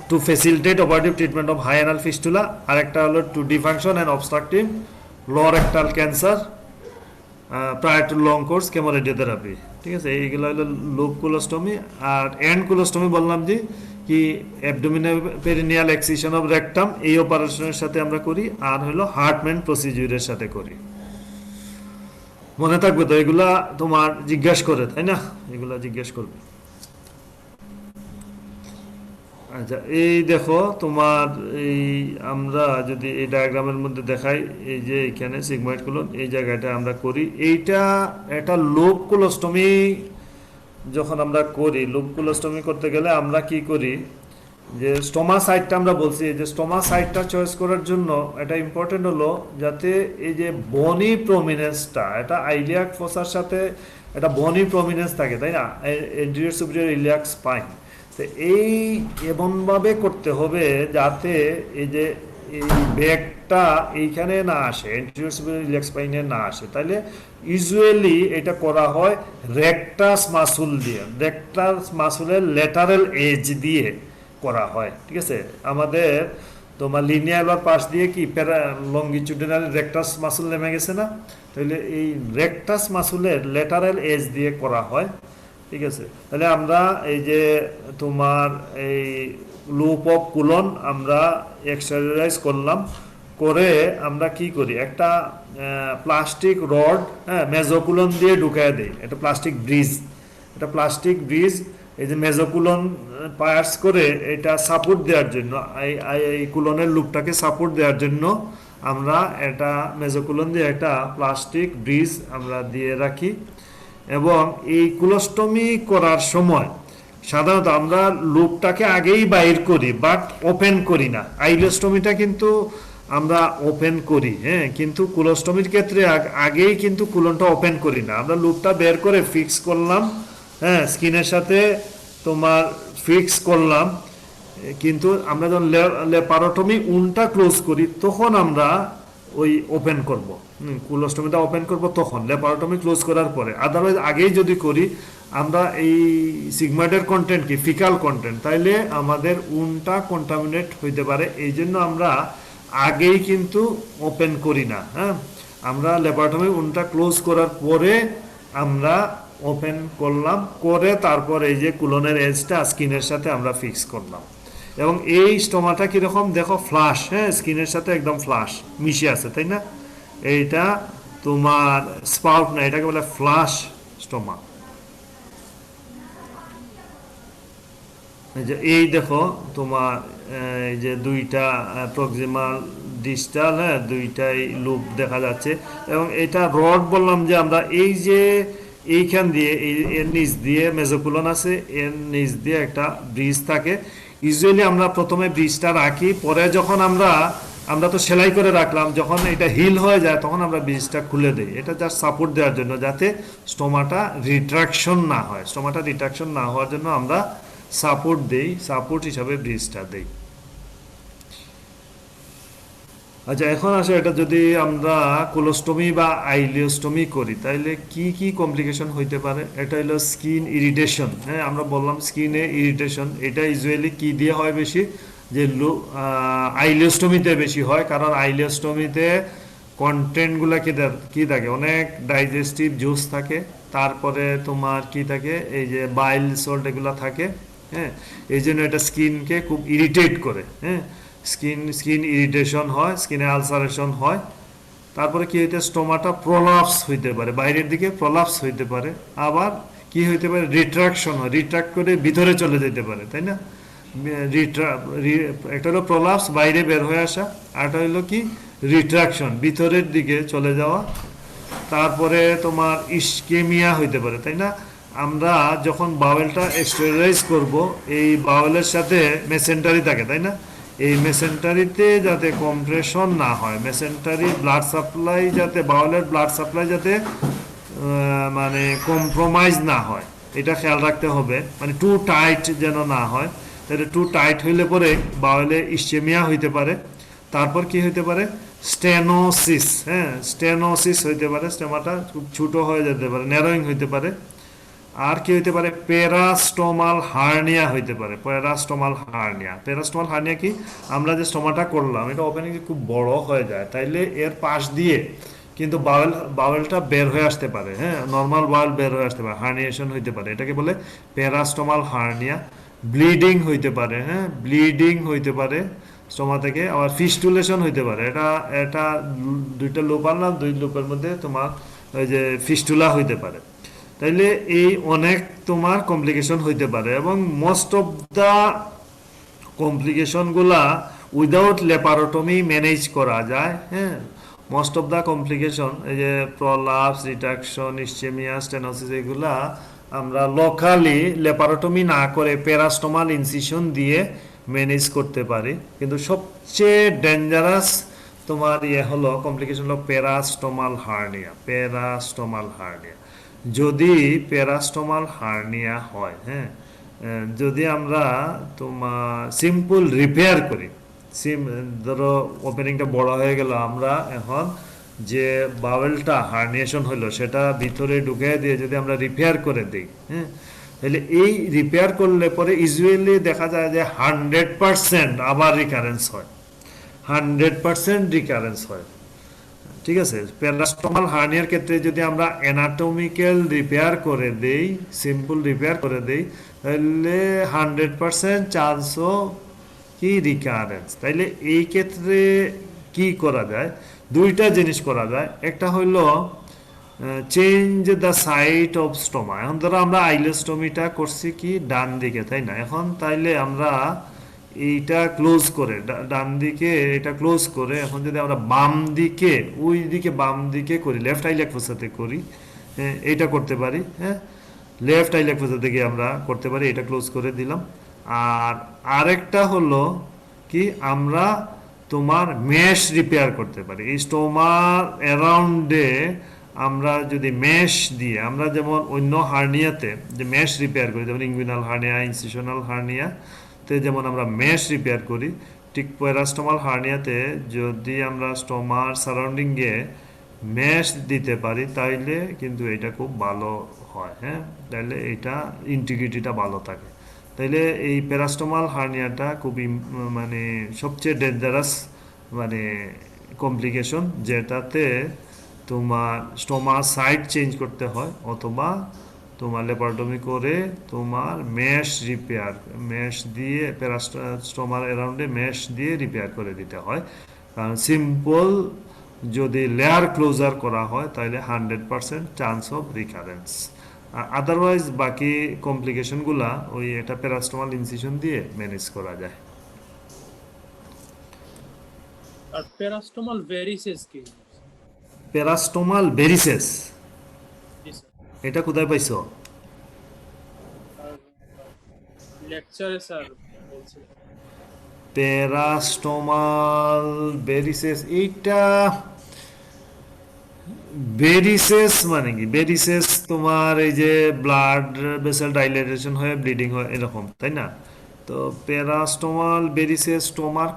to facilitate operative treatment of high anal fistula, আর একটা হলো to defunction and obstructive lower rectal cancer prior to long course chemoradiotherapy, ঠিক আছে? এইগুলো হলো লুপ কুলোস্টমি। আর এন্ড কুলোস্টমি বললাম যে কি abdominal perineal excision of rectum, এই অপারেশনের সাথে আমরা করি, আর হলো হার্টম্যান প্রসিডিউরের সাথে করি। মনে থাকবে তো? এগুলা তোমার জিজ্ঞাসা করে, তাই না? এগুলা জিজ্ঞাসা করবে। আচ্ছা, এই দেখো তোমার এই আমরা যদি এই ডায়াগ্রামের মধ্যে দেখাই, এই যে এখানে সিগময়েড কোলন এই জায়গাটা আমরা করি, এইটা একটা লোব কোলোস্টমি। যখন আমরা করি লোব কোলোস্টমি করতে গেলে আমরা কি করি, যে স্টোমা সাইডটা আমরা বলছি, এই যে স্টোমা সাইডটা চয়েস করার জন্য এটা ইম্পর্টেন্ট হলো যাতে এই যে বনি প্রমিনেন্সটা, এটা আইলিয়াক ফোসার সাথে এটা বনি প্রমিনেন্স থাকে, তাই না, এন্টেরিয়র সুপিরিয়র ইলিয়াক স্পাইন। তো এই এমনভাবে করতে হবে যাতে এই যে এই ব্যাগটা এইখানে না আসে, এন্টেরিয়র সুপিরিয়র ইলিয়াক স্পাইনে না আসে। তাহলে ইউজুয়ালি এটা করা হয় রেকটাস মাসুল দিয়ে, রেকটাস মাসুলের ল্যাটারাল এজ দিয়ে করা হয়, ঠিক আছে। আমাদের তোমার লিনিয়ার পাশ দিয়ে কি লঙ্গিচুডিনাল রেকটাস মাসুল নেমে গেছে না, তাহলে এই রেকটাস মাসুলের ল্যাটারাল এজ দিয়ে করা হয়, ঠিক আছে। তাহলে আমরা এই যে তোমার এই লুপ অফ কুলন আমরা এক্সারসাইজ করলাম, করে আমরা কি করি, একটা প্লাস্টিক রড, হ্যাঁ, মেজোকুলন দিয়ে ঢুকায় দিই, এটা প্লাস্টিক ব্রিজ, এটা প্লাস্টিক ব্রিজ এই যে মেজোকুলন পায়ার্স করে এটা সাপোর্ট দেওয়ার জন্য, এই কুলনের লুপটাকে সাপোর্ট দেওয়ার জন্য আমরা এটা মেজোকুলন দিয়ে একটা প্লাস্টিক ব্রিজ আমরা দিয়ে রাখি। এবং এই কুলোস্টমি করার সময় সাধারণত আমরা লুপটাকে আগেই বাইর করি, বাট ওপেন করি না। আইলোস্টমিটা কিন্তু আমরা ওপেন করি, হ্যাঁ, কিন্তু কুলোস্টমির ক্ষেত্রে আগেই কিন্তু কুলনটা ওপেন করি না, আমরা লুপটা বের করে ফিক্স করলাম, হ্যাঁ, স্কিনের সাথে তোমার ফিক্স করলাম। কিন্তু আমরা যখন লেপারোটমি উনটা ক্লোজ করি তখন আমরা ওই ওপেন করব, কুলোস্টমিটা ওপেন করব তখন, লেপারোটমি ক্লোজ করার পরে। আদারওয়াইজ আগেই যদি করি আমরা এই সিগময়েডের কন্টেন্ট কি ফিকাল কন্টেন্ট, তাইলে আমাদের উনটা কন্টামিনেট হইতে পারে। এই জন্য আমরা আগেই কিন্তু ওপেন করি না, হ্যাঁ, আমরা লেপারোটমি উনটা ক্লোজ করার পরে আমরা ওপেন করলাম, করে তারপর এই যে কুলনের এজটা স্কিনের সাথে আমরা ফিক্স করলাম। এবং এই স্টোমাটা কীরকম দেখো, ফ্লাশ, হ্যাঁ, স্কিনের সাথে একদম ফ্লাশ মিশে আছে, তাই না। এইটা তোমার স্পাউট না, এটাকে বলে ফ্লাশ স্টোমা। এই দেখো তোমার এই যে দুইটা প্রক্সিমাল ডিস্টাল, হ্যাঁ, দুইটাই লুপ দেখা যাচ্ছে। এবং এটা রড বললাম যে আমরা এই যে এইখান দিয়ে এর নিচ দিয়ে মেজোকুলন আছে, এর নিচ দিয়ে একটা ব্রিজ থাকে। ইউজুয়ালি আমরা প্রথমে ব্রিজটা রাখি, পরে যখন আমরা তো সেলাই করে রাখলাম, যখন এটা হিল হয়ে যায় তখন আমরা ব্রিজটা খুলে দিই। এটা জাস্ট সাপোর্ট দেওয়ার জন্য, যাতে স্টোমাটা রিট্রাকশন না হয়, স্টোমাটা রিট্রাকশন না হওয়ার জন্য আমরা সাপোর্ট দেই, সাপোর্ট হিসাবে ব্রিজটা দেই। আচ্ছা, এখন আসো এটা যদি আমরা কোলোস্টমি বা আইলিওস্টমি করি তাহলে কি কি কমপ্লিকেশন হইতে পারে। এটা হলো স্কিন ইরিটেশন, হ্যাঁ, আমরা বললাম স্কিনে ইরিটেশন, এটা ইউজুয়ালি কি দিয়ে হয় বেশি, যে আইলিওস্টমিতে বেশি হয়, কারণ আইলিওস্টমিতে কন্টেন্টগুলো কি থাকে, অনেক ডাইজেস্টিভ জুস থাকে, তারপরে তোমার কি থাকে, এই যে বাইল সল্ট এগুলো থাকে, হ্যাঁ, এই জন্য এটা স্কিনকে খুব ইরিটেট করে, হ্যাঁ, স্কিন ইরিটেশন হয়, স্কিনে আলসারেশন হয়। তারপরে কি হইতে, স্টোমাটা প্রলাপস হইতে পারে, বাইরের দিকে প্রলাপস হইতে পারে। আবার কি হইতে পারে, রিট্রাকশন হয়, রিট্রাক্ট করে ভিতরে চলে যেতে পারে, তাই না। একটা হলো প্রলাপস, বাইরে বের হয়ে আসা, আরটা হইলো কি রিট্রাকশন, ভিতরের দিকে চলে যাওয়া। তারপরে তোমার ইস্কেমিয়া হইতে পারে, তাই না। আমরা যখন বাওয়েলটা এক্সটেরিলাইজ করব, এই বাওয়েলের সাথে মেসেন্টারি থাকে, তাই না। এই মেসেন্টারিতে যাতে কম্প্রেশন না হয়, মেসেন্টারি ব্লাড সাপ্লাই যাতে, বাওয়েলের ব্লাড সাপ্লাই যাতে মানে কম্প্রোমাইজ না হয়, এটা খেয়াল রাখতে হবে, মানে টু টাইট যেন না হয়। তাহলে টু টাইট হইলে পরে বাওয়েলে ইস্কেমিয়া হইতে পারে। তারপর কি হইতে পারে, স্টেনোসিস, হ্যাঁ, স্টেনোসিস হইতে পারে, স্টেমাটা খুব ছোটো হয়ে যেতে পারে, ন্যারোয়িং হইতে পারে। আর কি হইতে পারে, পেরাস্টোমাল হার্নিয়া হইতে পারে, পেরাস্টোমাল হার্নিয়া। পেরাস্টোমাল হার্নিয়া কি, আমরা যে স্টোমাটা করলাম এটা ওপেনিং খুব বড় হয়ে যায়, তাইলে এর পাশ দিয়ে কিন্তু বাওয়েলটা বের হয়ে আসতে পারে, হ্যাঁ, নর্মাল বাওয়েল বের হয়ে আসতে পারে, হার্নিয়েশন হইতে পারে, এটাকে বলে পেরাস্টোমাল হার্নিয়া। ব্লিডিং হইতে পারে, হ্যাঁ, ব্লিডিং হইতে পারে স্টোমা থেকে। আবার ফিস্টুলেশন হইতে পারে, এটা দুইটা লুপ আনলাম, দুই লুপের মধ্যে তোমার ওই যে ফিস্টুলা হইতে পারে। তাইলে এই অনেক তোমার কমপ্লিকেশন হইতে পারে। এবং মোস্ট অফ দা কমপ্লিকেশনগুলা উইদাউট ল্যাপারোটমি ম্যানেজ করা যায়, হ্যাঁ। মোস্ট অফ দ্য কমপ্লিকেশন, এই যে প্রলাপস, রিট্রাকশন, ইসচেমিয়া, স্টেনোসিস, এগুলা আমরা লোকালি ল্যাপারোটমি না করে প্যারাস্টোমাল ইনসিশন দিয়ে ম্যানেজ করতে পারি। কিন্তু সবচেয়ে ডেঞ্জারাস তোমার হলো কমপ্লিকেশন হলো প্যারাস্টোমাল হার্নিয়া। প্যারাস্টোমাল হার্নিয়া, যদি প্যারাস্টোমাল হার্নিয়া হয়, হ্যাঁ, যদি আমরা তোমার সিম্পল রিপেয়ার করি, ধরো ওপেনিংটা বড় হয়ে গেল, আমরা এখন যে বাওয়েলটা হার্নিয়েশন হলো সেটা ভিতরে ঢুকে দিয়ে যদি আমরা রিপেয়ার করে দিই, হ্যাঁ, তাহলে এই রিপেয়ার করলে পরে ইউজুয়ালি দেখা যায় যে 100% আবার রিকারেন্স হয়, 100% রিকারেন্স হয়। ঠিক আছে, প্যারাস্টোমাল হার্নিয়ার ক্ষেত্রে যদি আমরা অ্যানাটমিক্যাল রিপেয়ার করে দেই, সিম্পল রিপেয়ার করে দেই, তাহলে 100% চান্সও কি রিকারেন্স। তাইলে এই ক্ষেত্রে কি করা যায়? দুইটা জিনিস করা যায়। একটা হইলো change the site of stoma. এখন ধরো আমরা আইলোস্টোমিটা করছি কি ডান দিকে, তাই না? এখন তাইলে আমরা এইটা ক্লোজ করে, ডান দিকে এটা ক্লোজ করে, এখন যদি আমরা বাম দিকে, ওই দিকে বাম দিকে করি, লেফট আইলেকফোসাতে করি, হ্যাঁ, এইটা করতে পারি, হ্যাঁ, লেফট আইলেকফোসা থেকে আমরা করতে পারি, এটা ক্লোজ করে দিলাম। আর আরেকটা হলো কি, আমরা তোমার মেশ রিপেয়ার করতে পারি। এই স্টোমার অ্যারাউন্ডে আমরা যদি মেশ দিয়ে, আমরা যেমন অন্য হার্নিয়াতে যে মেশ রিপেয়ার করি, যেমন ইনগুইনাল হার্নিয়া, ইনসিশনাল হার্নিয়াতে যেমন আমরা মেশ রিপেয়ার করি, ঠিক প্যারাস্টোমাল হার্নিয়াতে যদি আমরা স্টোমার সারাউন্ডিংয়ে মেশ দিতে পারি, তাইলে কিন্তু এটা খুব ভালো হয়, হ্যাঁ, তাইলে এটা ইন্টিগ্রিটিটা ভালো থাকে। তাইলে এই প্যারাস্টোমাল হার্নিয়াটা খুবই মানে সবচেয়ে ডেঞ্জারাস মানে কমপ্লিকেশন, যেটাতে তোমার স্টোমার সাইড চেঞ্জ করতে হয়, অথবা তোমার ল্যাপারোটমি করে তোমার মেশ রিপেয়ার, মেশ দিয়ে স্টোমার অ্যারাউন্ডে মেশ দিয়ে রিপেয়ার করে দিতে হয়। কারণ সিম্পল যদি লেয়ার ক্লোজার করা হয়, তাহলে 100% চান্স অফ রিকারেন্স। আদারওয়াইজ বাকি কমপ্লিকেশনগুলা ওই এটা প্যারাস্টোমাল ইনসিশন দিয়ে ম্যানেজ করা যায়। আর প্যারাস্টোমাল ভেরিসেস কি? প্যারাস্টোমাল ভেরিসেস, জি স্যার। এটা কোথায় পাইছো? লেকচারে স্যার বলছে। প্যারাস্টোমাল ভেরিসেস, এইটা ভেরিসেস মানে কি? ভেরিসেস তোমার এই যে ব্লাড ভেসেল ডাইলেটেশন হয়ে ব্লিডিং হয় এরকম, তাই না? তো প্যারাস্টোমাল ভেরিসেস স্টোমার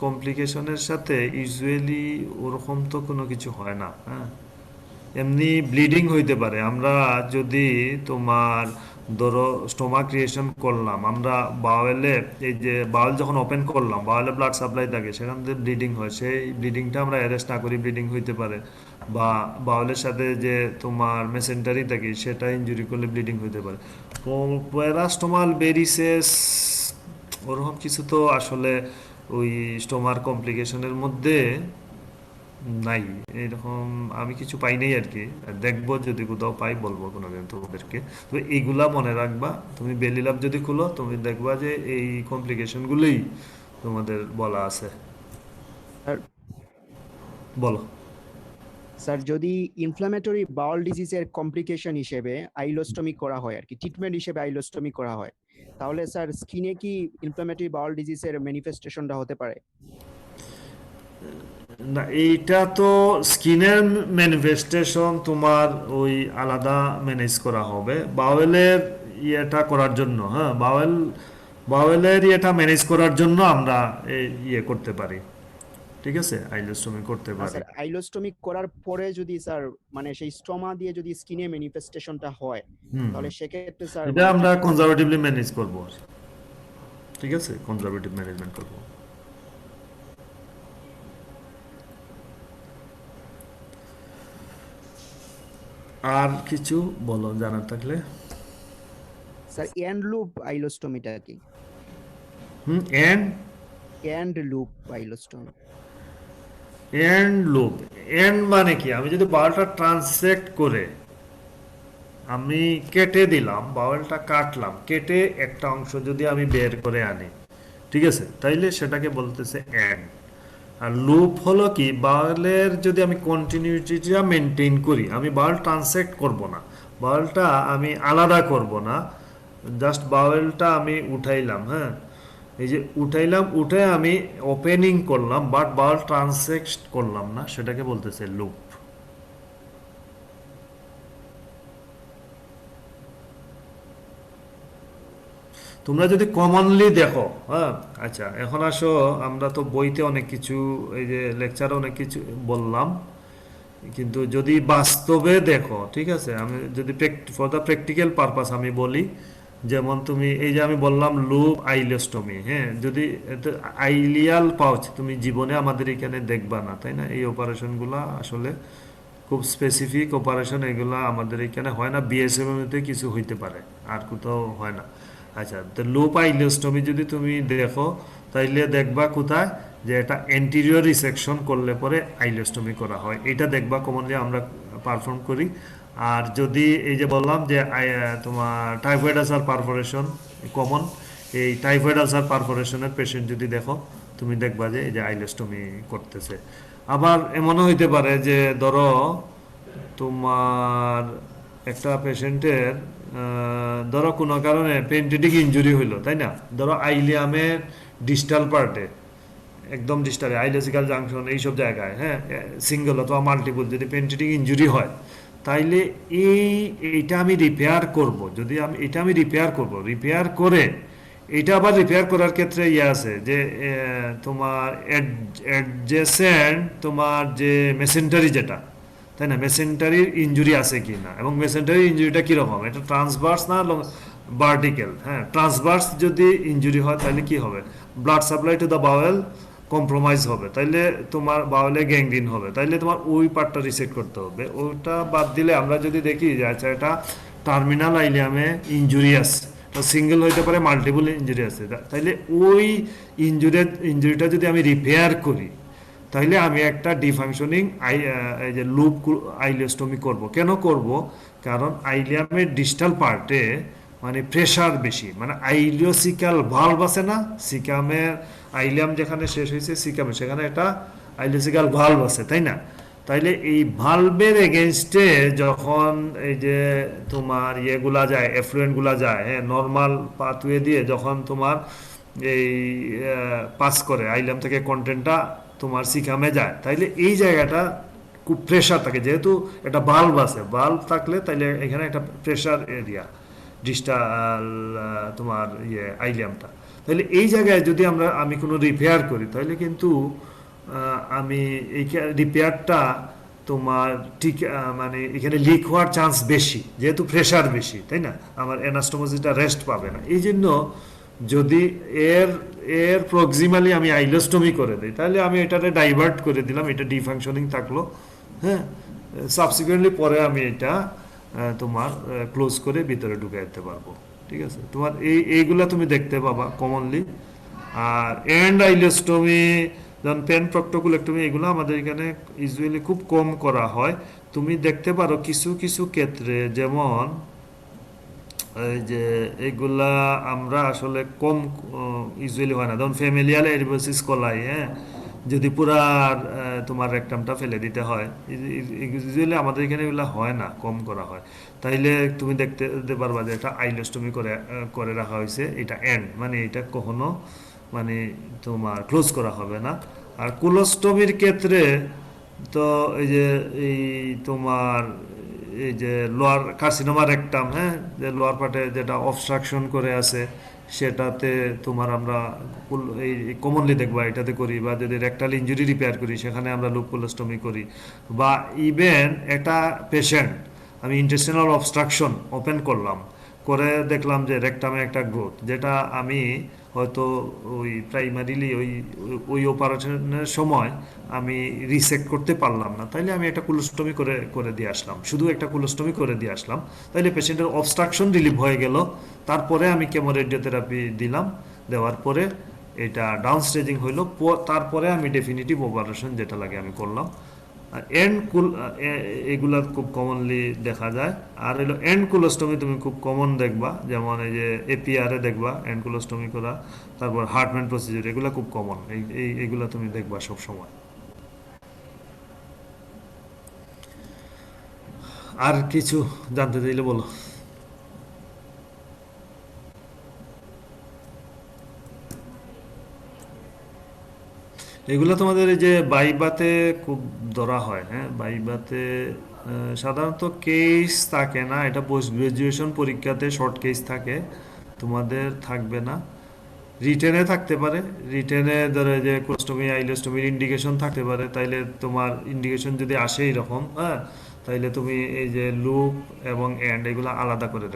কমপ্লিকেশনের সাথে ইউজুয়ালি ওরকম তো কোনো কিছু হয় না, হ্যাঁ। এমনি ব্লিডিং হইতে পারে। আমরা যদি তোমার ধরো স্টোমা ক্রিয়েশন করলাম, আমরা বাওয়েলে, এই যে বাওয়েল যখন ওপেন করলাম, বাওয়েলে ব্লাড সাপ্লাই থাকে, সেখান থেকে ব্লিডিং হয়, সেই ব্লিডিংটা আমরা অ্যারেস্ট না করি ব্লিডিং হইতে পারে। বা বাওয়েলের সাথে যে তোমার মেসেন্টারি থাকে, সেটা ইনজুরি করলে ব্লিডিং হইতে পারে। তো প্যারাস্টোমাল ভেরিসেস ওরকম কিছু তো আসলে ওই স্টোমার কমপ্লিকেশনের মধ্যে নাই, এরকম আমি কিছু পাই নাই আর কি। দেখবো যদি কোথাও পাই বলবো কোনোদিন তোমাদেরকে। তো এইগুলা মনে রাখবা, তুমি বেলি ল্যাব যদি খুলো তুমি দেখবা যে এই কমপ্লিকেশনগুলোই তোমাদের বলা আছে। স্যার বলো। স্যার যদি ইনফ্ল্যামেটরি বাউল ডিজিজের কমপ্লিকেশন হিসেবে আইলোস্টমি করা হয় আর কি, ট্রিটমেন্ট হিসেবে আইলোস্টমি করা হয়, তাহলে স্যার স্কিনে কি ইনফ্ল্যামেটরি বাউল ডিজিজের ম্যানিফেস্টেশনটা হতে পারে? না, এইটা তো স্কিনের ম্যানিফেস্টেশন তোমার ওই আলাদা ম্যানেজ করা হবে বাওয়েলের ইয়েটা করার জন্য, হ্যাঁ। বাওয়েলের ইয়েটা ম্যানেজ করার জন্য আমরা ইয়ে করতে পারি, ঠিক আছে, আইলোস্টমি করতে পারি। স্যার আইলোস্টমি করার পরে যদি স্যার মানে সেই স্টোমা দিয়ে যদি স্কিনে ম্যানিফেস্টেশনটা হয়, তাহলে সেক্ষেত্রে স্যার এটা আমরা কনজারভেটিভলি ম্যানেজ করব, ঠিক আছে, কনজারভেটিভ ম্যানেজমেন্ট করব। আর কিছু বলো জানার থাকলে। স্যার এন্ড লুপ আইলোস্টমিটা কি? End loop ileostomy, end loop, end মানে কি? আমি যদি বাউলটা ট্রান্সেক্ট করে আমি কেটে দিলাম, বাউলটা কাটলাম, কেটে একটা অংশ যদি আমি বের করে আনি, ঠিক আছে, তাইলে সেটাকে বলতেছে অ্যান্ড। আর লুপ হলো কি, বাউলের যদি আমি কন্টিনিউটিটা মেনটেন করি, আমি বাউল ট্রান্সেক্ট করব না, বাউলটা আমি আলাদা করব না, জাস্ট বাউলটা আমি উঠাইলাম, হ্যাঁ, এই যে উঠাইলাম, উঠে আমি ওপেনিং করলাম, বাট বাউল ট্রান্সেক্ট করলাম না, সেটাকে বলতেছে লুপ। তোমরা যদি কমনলি দেখো, হ্যাঁ, আচ্ছা এখন আসো, আমরা তো বইতে অনেক কিছু, এই যে লেকচারে অনেক কিছু বললাম, কিন্তু যদি বাস্তবে দেখো, ঠিক আছে, আমি যদি ফর দ্য প্র্যাকটিক্যাল পারপাস আমি বলি, যেমন তুমি এই যে আমি বললাম লুপ আইলোস্টমি, হ্যাঁ, যদি আইলিয়াল পাউচ তুমি জীবনে আমাদের এখানে দেখবা না, তাই না? এই অপারেশনগুলো আসলে খুব স্পেসিফিক অপারেশন, এগুলো আমাদের এখানে হয় না, বিএসএম তে কিছু হইতে পারে, আর কোথাও হয় না। আচ্ছা, তো লুপ আইলোস্টমি যদি তুমি দেখো, তাইলে দেখবা কোথায়, যে এটা এন্টিরিয়র রিসেকশন করলে পরে আইলোস্টমি করা হয়, এটা দেখবা কমনলি আমরা পারফর্ম করি। আর যদি এই যে বললাম যে তোমার টাইফয়েড আলসার পারফোরেশন কমন, এই টাইফয়েড আলসার পারফোরেশনের পেশেন্ট যদি দেখো, তুমি দেখবা যে এই যে আইলোস্টমি করতেছে। আবার এমনও হইতে পারে যে ধরো তোমার একটা পেশেন্টের ধরো কোনো কারণে পেনটেটিক ইনজুরি হইলো, তাই না? ধরো আইলিয়ামের ডিস্টাল পার্টে, একদম ডিস্টালে আইলোসিক্যাল জাংশন এইসব জায়গায়, হ্যাঁ, সিঙ্গেল অথবা মাল্টিপল যদি পেনটেটিক ইনজুরি হয়, তাইলে এইটা আমি রিপেয়ার করব, যদি এটা আমি রিপেয়ার করব, রিপেয়ার করে এটা আবার রিপেয়ার করার ক্ষেত্রে ইয়ে আছে যে তোমার অ্যাডজেসেন্ট তোমার যে মেসেন্টারি যেটা, তাই না, মেসেন্টারির ইনজুরি আছে কি না, এবং মেসেন্টারি ইনজুরিটা কীরকম, এটা ট্রান্সভার্স না ভার্টিক্যাল, হ্যাঁ, ট্রান্সভার্স যদি ইনজুরি হয় তাহলে কি হবে, blood supply to the bowel compromise হবে, তাইলে তোমার বাউলে গ্যাংগ্রিন হবে, তাইলে তোমার ওই পার্টটা রিসেট করতে হবে। ওইটা বাদ দিলে আমরা যদি দেখি যে আচ্ছা এটা টার্মিনাল আইলিয়ামে ইনজুরি আছে, তো সিঙ্গেল হইতে পারে, মাল্টিপল ইনজুরি আছে, তাইলে ওই ইনজুরিটা যদি আমি রিপেয়ার করি, তাহলে আমি একটা ডিফাংশনিং এই যে লুপ আইলিওস্টমি করব। কেন করব? কারণ আইলিয়ামের ডিস্টাল পার্টে মানে প্রেশার বেশি, মানে আইলিওসিক্যাল ভালভ আছে না, সিকামের আইলিয়াম যেখানে শেষ হয়েছে সিকামে, সেখানে একটা আইলিওসিক্যাল ভালভ আছে, তাই না? তাইলে এই ভালভের এগেনস্টে যখন এই যে তোমার ইয়েগুলা যায়, এফ্লুয়েন্টগুলা যায়, হ্যাঁ, নর্মাল পাথওয়ে দিয়ে যখন তোমার এই পাস করে আইলিয়াম থেকে কন্টেন্টটা তোমার সিকামে যায়, তাইলে এই জায়গাটা খুব প্রেশার থাকে, যেহেতু একটা বাল্ব আছে, বাল্ব থাকলে তাইলে এখানে একটা প্রেশার এরিয়া ডিস্টাল তোমার ইয়ে আইলিয়ামটা, তাহলে এই জায়গায় যদি আমি কোনো রিপেয়ার করি, তাহলে কিন্তু আমি এই রিপেয়ারটা তোমার ঠিক মানে এখানে লিক হওয়ার চান্স বেশি, যেহেতু প্রেশার বেশি, তাই না, আমার অ্যানাস্টোমোসিসটা রেস্ট পাবে না। এই জন্য যদি এর প্রক্সিমালি আমি আইলোস্টমি করে দিই, তাহলে আমি এটাকে ডাইভার্ট করে দিলাম, এটা ডিফাংশনিং থাকলো, হ্যাঁ, সাবসিকুয়েন্টলি পরে আমি এটা তোমার ক্লোজ করে ভিতরে ঢুকে যেতে পারবো, ঠিক আছে। তোমার এইগুলা তুমি দেখতে পাবা কমনলি। আর এন্ড আইলোস্টমি, যেমন পেন প্রক্টোকুলেক্টমি, এগুলো আমাদের এখানে ইউজুয়ালি খুব কম করা হয়। তুমি দেখতে পারো কিছু কিছু ক্ষেত্রে, যেমন এই যে এগুলা আমরা আসলে কম ইউজুয়ালি হয় না, যেমন ফ্যামিলিয়াল এরিবোসিস কলাই, হ্যাঁ, যদি পুরা তোমার রেকটামটা ফেলে দিতে হয়, ইউজুয়ালি আমাদের এখানে এগুলো হয় না, কম করা হয়। তাইলে তুমি দেখতে পারবা যে এটা আইলোস্টমি করে রাখা হয়েছে, এটা এন্ড, মানে এটা কখনো মানে তোমার ক্লোজ করা হবে না। আর কোলোস্টমির ক্ষেত্রে তো এই যে এই তোমার এই যে লোয়ার কার্সিনোমা রেকটাম, হ্যাঁ, যে লোয়ার পার্টে যেটা অবস্ট্রাকশন করে আছে, সেটাতে তোমার আমরা এই কমনলি দেখবা এটাতে করি, বা যদি রেকটাল ইনজুরি রিপেয়ার করি সেখানে আমরা লুপ কোলোস্টমি করি, বা ইভেন একটা পেশেন্ট আমি ইন্টেস্টিনাল অবস্ট্রাকশন ওপেন করলাম, করে দেখলাম যে রেকটামে একটা গ্রোথ, যেটা আমি হয়তো ওই প্রাইমারিলি ওই অপারেশনের সময় আমি রিসেক্ট করতে পারলাম না, তাইলে আমি একটা কুলোস্টমি করে দিয়ে আসলাম, শুধু একটা কুলোস্টমি করে দিয়ে আসলাম, তাইলে পেশেন্টের অবস্ট্রাকশন রিলিভ হয়ে গেল। তারপরে আমি কেমো রেডিওথেরাপি দিলাম, দেওয়ার পরে এটা ডাউন স্টেজিং হইলো, তারপরে আমি ডেফিনিটিভ অপারেশন যেটা লাগে আমি করলাম, আর এগুলা খুব কমনলি দেখা যায়। আর হলো এন্ড কোলোস্টমি তুমি খুব কমন দেখবা, যেমন এই যে এপিআর এ দেখবা এন্ড কোলোস্টমি করা, তারপর হার্টম্যান প্রসিডিউর, এগুলা খুব কমন, এইগুলা তুমি দেখবা সব সময়। আর কিছু জানতে চাইলে বলো। এগুলো তোমাদের এই যে বাইবাতে খুব ধরা হয়, হ্যাঁ বাইবাতে সাধারণত কেস থাকে না, এটা পোস্ট গ্রাজুয়েশন পরীক্ষাতে শর্ট কেস থাকে, তোমাদের থাকবে না। রিটেনে থাকতে পারে, রিটেনে ধরো যে কোলোস্টমি আইলোস্টমির ইন্ডিকেশন থাকতে পারে, তাইলে তোমার ইন্ডিকেশন যদি আসে এরকম, হ্যাঁ তাইলে তুমি এই যে লুপ এবং এন্ড এগুলো আলাদা করে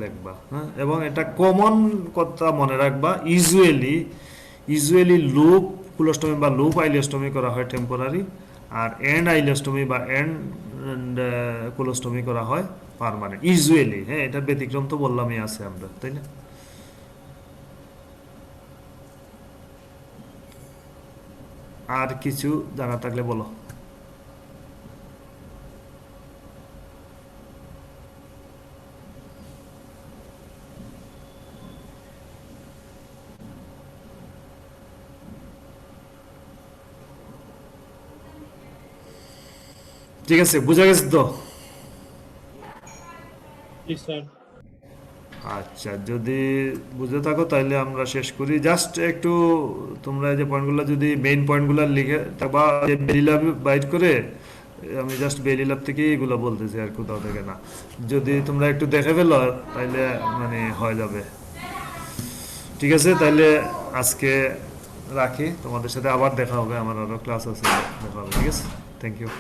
লিখবা, হ্যাঁ। এবং এটা কমন কথা মনে রাখবা, ইউজুয়ালি লুপ কোলোস্টমি বা লুপ আইলোস্টমি করা হয় টেম্পোরারি, আর এন্ড আইলোস্টমি বা এন্ড কোলোস্টমি করা হয় পার্মানেন্ট ইউজুয়ালি, হ্যাঁ। এটা ব্যতিক্রম তো বললামই আছে আমরা, তাই না? আর কিছু জানা থাকলে বলো। ঠিক আছে, বুঝা গেছে তো? জি স্যার। আচ্ছা, যদি বুঝে থাকো তাহলে আমরা শেষ করি। জাস্ট একটু তোমরা এই যে পয়েন্টগুলো যদি মেইন পয়েন্টগুলো লিখে বা বেলিলাভ বাইট করে, আমি জাস্ট বেলিলাভ থেকেই এগুলো বলতেছি আর কোথাও থেকে না, যদি তোমরা একটু দেখে ফেলো তাইলে মানে হয়ে যাবে। ঠিক আছে, তাইলে আজকে রাখি, তোমাদের সাথে আবার দেখা হবে, আমার আরো ক্লাস আছে, দেখা হবে। ঠিক আছে, থ্যাংক ইউ।